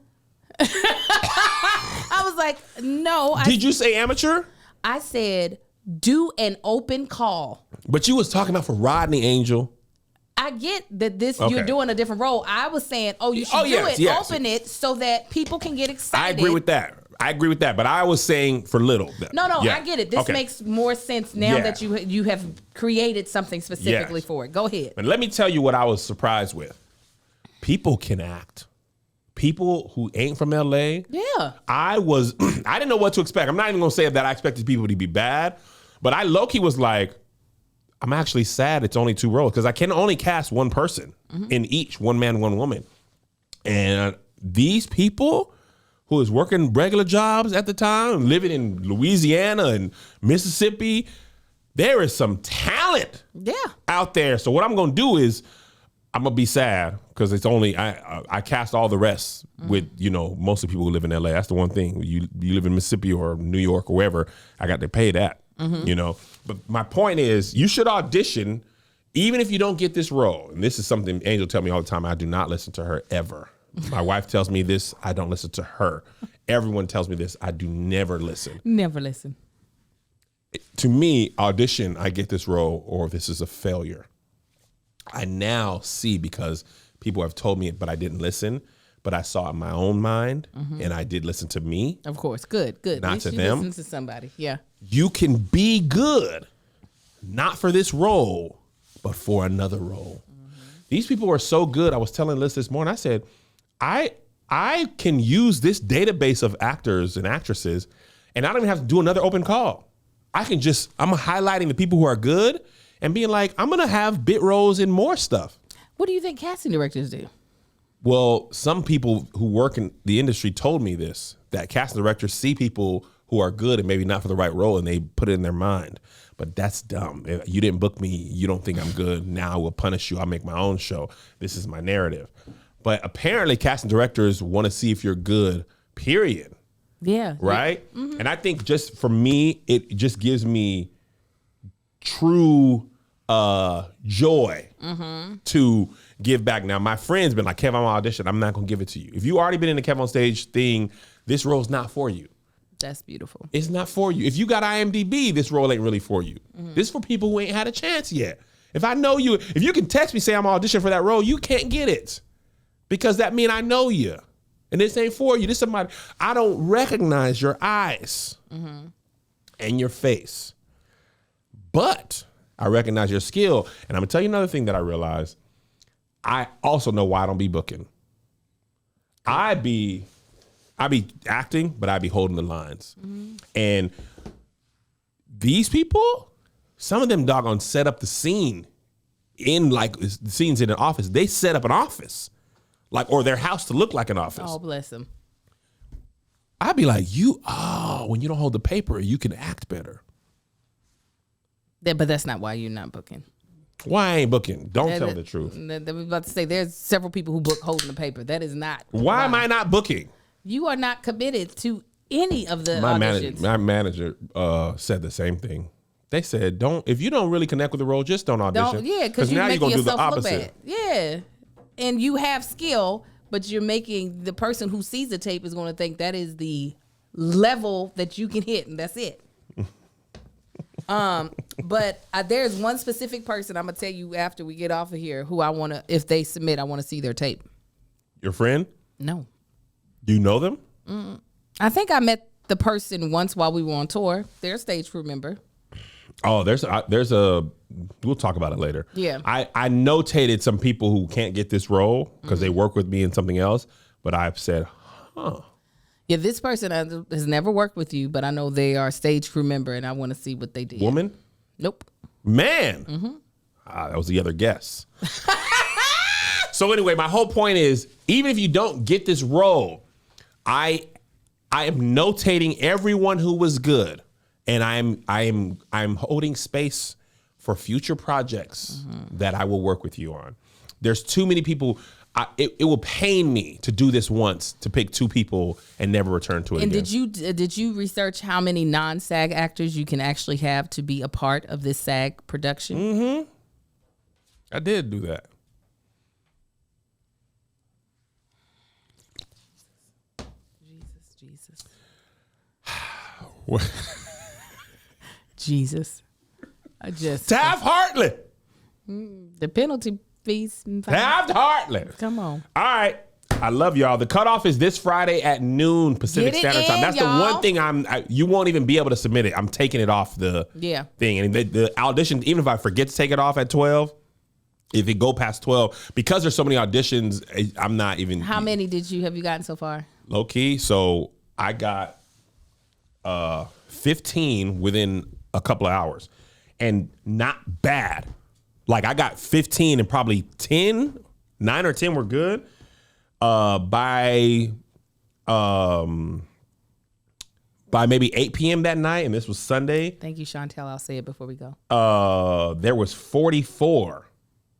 I was like, no. Did you say amateur? I said do an open call. But you was talking about for Rodney, Angel. I get that Okay. you're doing a different role. I was saying, you should open it so that people can get excited. I agree with that. But I was saying for little. No, Yeah. I get it. This makes more sense now that you have created something specifically for it. Go ahead. And let me tell you what I was surprised with. People can act. People who ain't from LA. Yeah. I didn't know what to expect. I'm not even gonna say that I expected people to be bad, but I low-key was like, I'm actually sad it's only 2 roles because I can only cast one person in each, one man, one woman. And these people who was working regular jobs at the time, living in Louisiana and Mississippi, there is some talent out there. So what I'm going to do is I'm going to be sad because it's only, I cast all the rest with, most of the people who live in LA. That's the one thing. You live in Mississippi or New York or wherever, I got to pay that, But my point is you should audition even if you don't get this role. And this is something Angel tells me all the time. I do not listen to her ever. My wife tells me this. I don't listen to her. Everyone tells me this. I do never listen. Never listen. To me, audition, I get this role or this is a failure. I now see because people have told me it, but I didn't listen. But I saw it in my own mind, and I did listen to me. Of course. Good. Not to them. Listen to somebody. Yeah. You can be good, not for this role, but for another role. These people are so good. I was telling Liz this morning, I said, I can use this database of actors and actresses, and I don't even have to do another open call. I'm highlighting the people who are good and being like, I'm going to have bit roles in more stuff. What do you think casting directors do? Well, some people who work in the industry told me this, that casting directors see people who are good and maybe not for the right role, and they put it in their mind. But that's dumb. If you didn't book me, you don't think I'm good. Now I will punish you. I'll make my own show. This is my narrative. But apparently casting directors want to see if you're good, period. Yeah. Right? Mm-hmm. And I think just for me, it just gives me true joy to give back. Now, my friend's been like, Kev, I'm on audition. I'm not going to give it to you. If you already been in the Kev on Stage thing, this role's not for you. That's beautiful. It's not for you. If you got IMDb, this role ain't really for you. This is for people who ain't had a chance yet. If I know you, if you can text me, say I'm auditioning for that role, you can't get it. Because that means I know you. And this ain't for you. This is somebody, I don't recognize your eyes and your face. But I recognize your skill. And I'm going to tell you another thing that I realized. I also know why I don't be booking. I be acting, but I be holding the lines. And these people, some of them doggone set up the scene in like the scenes in an office. They set up an office, like, or their house to look like an office. Oh, bless them. I'd be like, when you don't hold the paper, you can act better. But that's not why you're not booking. Why I ain't booking? Don't tell the truth. I was about to say, there's several people who book holding the paper. That is not. Why am I not booking? You are not committed to any of the auditions. My manager said the same thing. They said, if you don't really connect with the role, just don't audition. Because now you're gonna do the opposite. Look bad. Yeah, and you have skill, but you're making the person who sees the tape is going to think that is the level that you can hit, and that's it. But there's one specific person I'm gonna tell you after we get off of here who I want to, if they submit, I want to see their tape. Your friend? No. Do you know them? I think I met the person once while we were on tour. They're a stage crew member. Oh, there's a. We'll talk about it later. Yeah. I notated some people who can't get this role because they work with me in something else, but I've said, Yeah, this person has never worked with you, but I know they are a stage crew member, and I want to see what they did. Woman? Nope. Man. That was the other guess. So anyway, my whole point is, even if you don't get this role, I am notating everyone who was good, and I'm holding space for future projects that I will work with you on. There's too many people. It will pain me to do this once, to pick 2 people and never return to it again. And did you research how many non-SAG actors you can actually have to be a part of this SAG production? Mm-hmm. I did do that. Jesus. What? Jesus. Taft-Hartley. The penalty fees. Taft-Hartley. Come on. All right. I love y'all. The cutoff is this Friday at noon Pacific Standard Time. That's y'all. the one thing you won't even be able to submit it. I'm taking it off the thing. And the audition, even if I forget to take it off at 12, if it go past 12, because there's so many auditions, I'm not even. How many have you gotten so far? Low key. So I got 15 within a couple of hours, and not bad. Like I got 15 and probably 9 or 10 were good. By maybe 8 p.m. that night, and this was Sunday. Thank you, Chantel. I'll say it before we go. There was 44.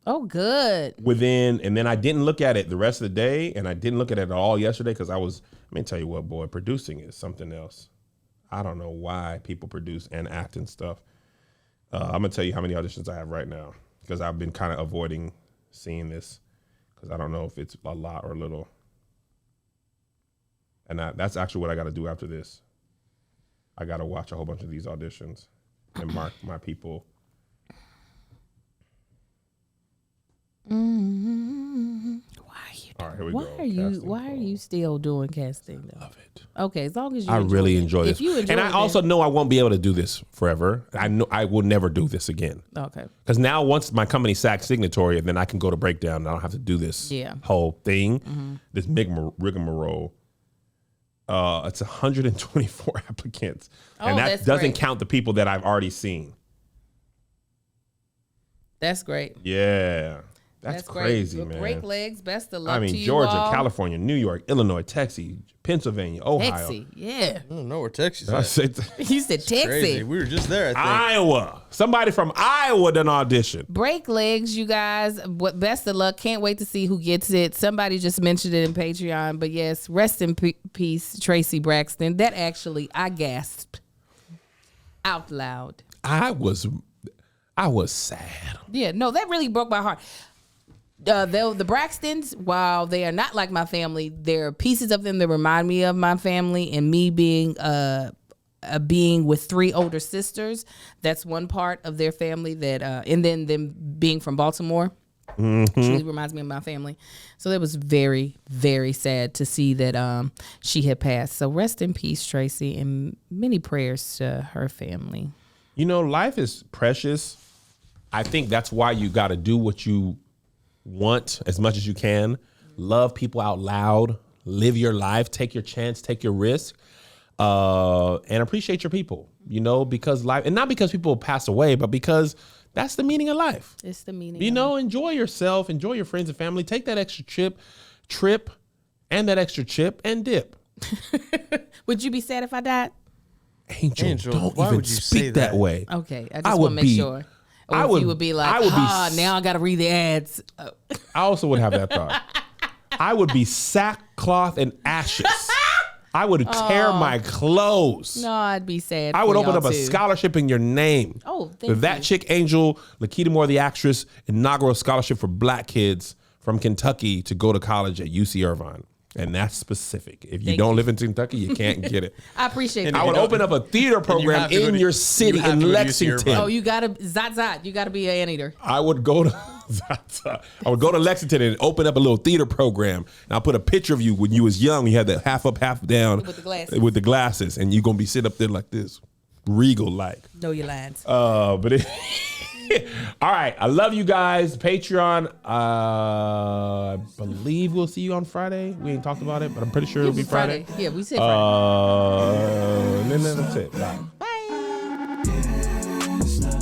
Oh, good. Within, and then I didn't look at it the rest of the day, and I didn't look at it at all yesterday because let me tell you what, boy, producing is something else. I don't know why people produce and act and stuff. I'm going to tell you how many auditions I have right now because I've been kind of avoiding seeing this because I don't know if it's a lot or little. And that's actually what I got to do after this. I got to watch a whole bunch of these auditions and mark my people. Mm-hmm. All right, here we go. Why are you still doing casting though? Love it. Okay, as long as you I really enjoy this. If you enjoy and I also know I won't be able to do this forever. I know I will never do this again. Okay. Because now once my company SAG signatory, then I can go to breakdown and I don't have to do this whole thing. This rigmarole. It's 124 applicants. And that doesn't count the people that I've already seen. That's great. Yeah. That's crazy, great. man. Break legs. Best of luck to you Georgia, all. California, New York, Illinois, Texas, Pennsylvania, Ohio. Texas, yeah. I don't know where Texas is. You said Texas. Crazy. We were just there, I think. Iowa. Somebody from Iowa done audition. Break legs, you guys. Best of luck. Can't wait to see who gets it. Somebody just mentioned it in Patreon. But yes, rest in peace, Tracy Braxton. That actually, I gasped out loud. I was sad. Yeah, no, that really broke my heart. The Braxtons, while they are not like my family, there are pieces of them that remind me of my family, and me being a being with 3 older sisters. That's one part of their family that, and then them being from Baltimore, truly reminds me of my family. So that was very, very sad to see that she had passed. So rest in peace, Tracy, and many prayers to her family. You know, life is precious. I think that's why you got to do what you want as much as you can. Love people out loud. Live your life. Take your chance. Take your risk. And appreciate your people. You know, because life, and not because people pass away, but because that's the meaning of life. It's the meaning. You know, enjoy yourself. Enjoy your friends and family. Take that extra trip, and that extra chip and dip. Would you be sad if I died? Angel, don't even speak that way. Okay, I just want to make sure. Or if you would be like, now I got to read the ads. I also would have that thought. I would be sackcloth and ashes. I would tear my clothes. No, I'd be sad. I would open up a scholarship in your name. Oh, thank you. That chick, Angel, Lakita Moore, the actress, inaugural scholarship for black kids from Kentucky to go to college at UC Irvine. And that's specific. If you don't live in Kentucky, you can't get it. I appreciate that. I would open up a theater program in your city in Lexington. Oh, you gotta Zot. You gotta be an anteater. I would go to Lexington and open up a little theater program. And I'll put a picture of you when you was young. You had that half up, half down with the glasses, and you're gonna be sitting up there like this, regal like. Know your lines. All right, I love you guys. Patreon, I believe we'll see you on Friday. We ain't talked about it, but I'm pretty sure it'll be Friday. Yeah, we said Friday. And then that's it. Bye. Bye.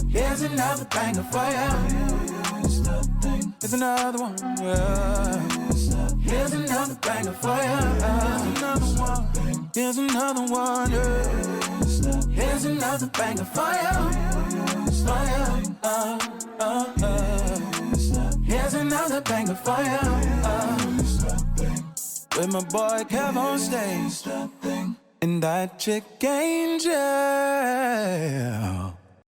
Here's another banger for you. Here's another one. Here's another banger for you. Here's another one. Here's another banger for you. Here's another banger for you. With my boy Kev on stage and that chick Angel.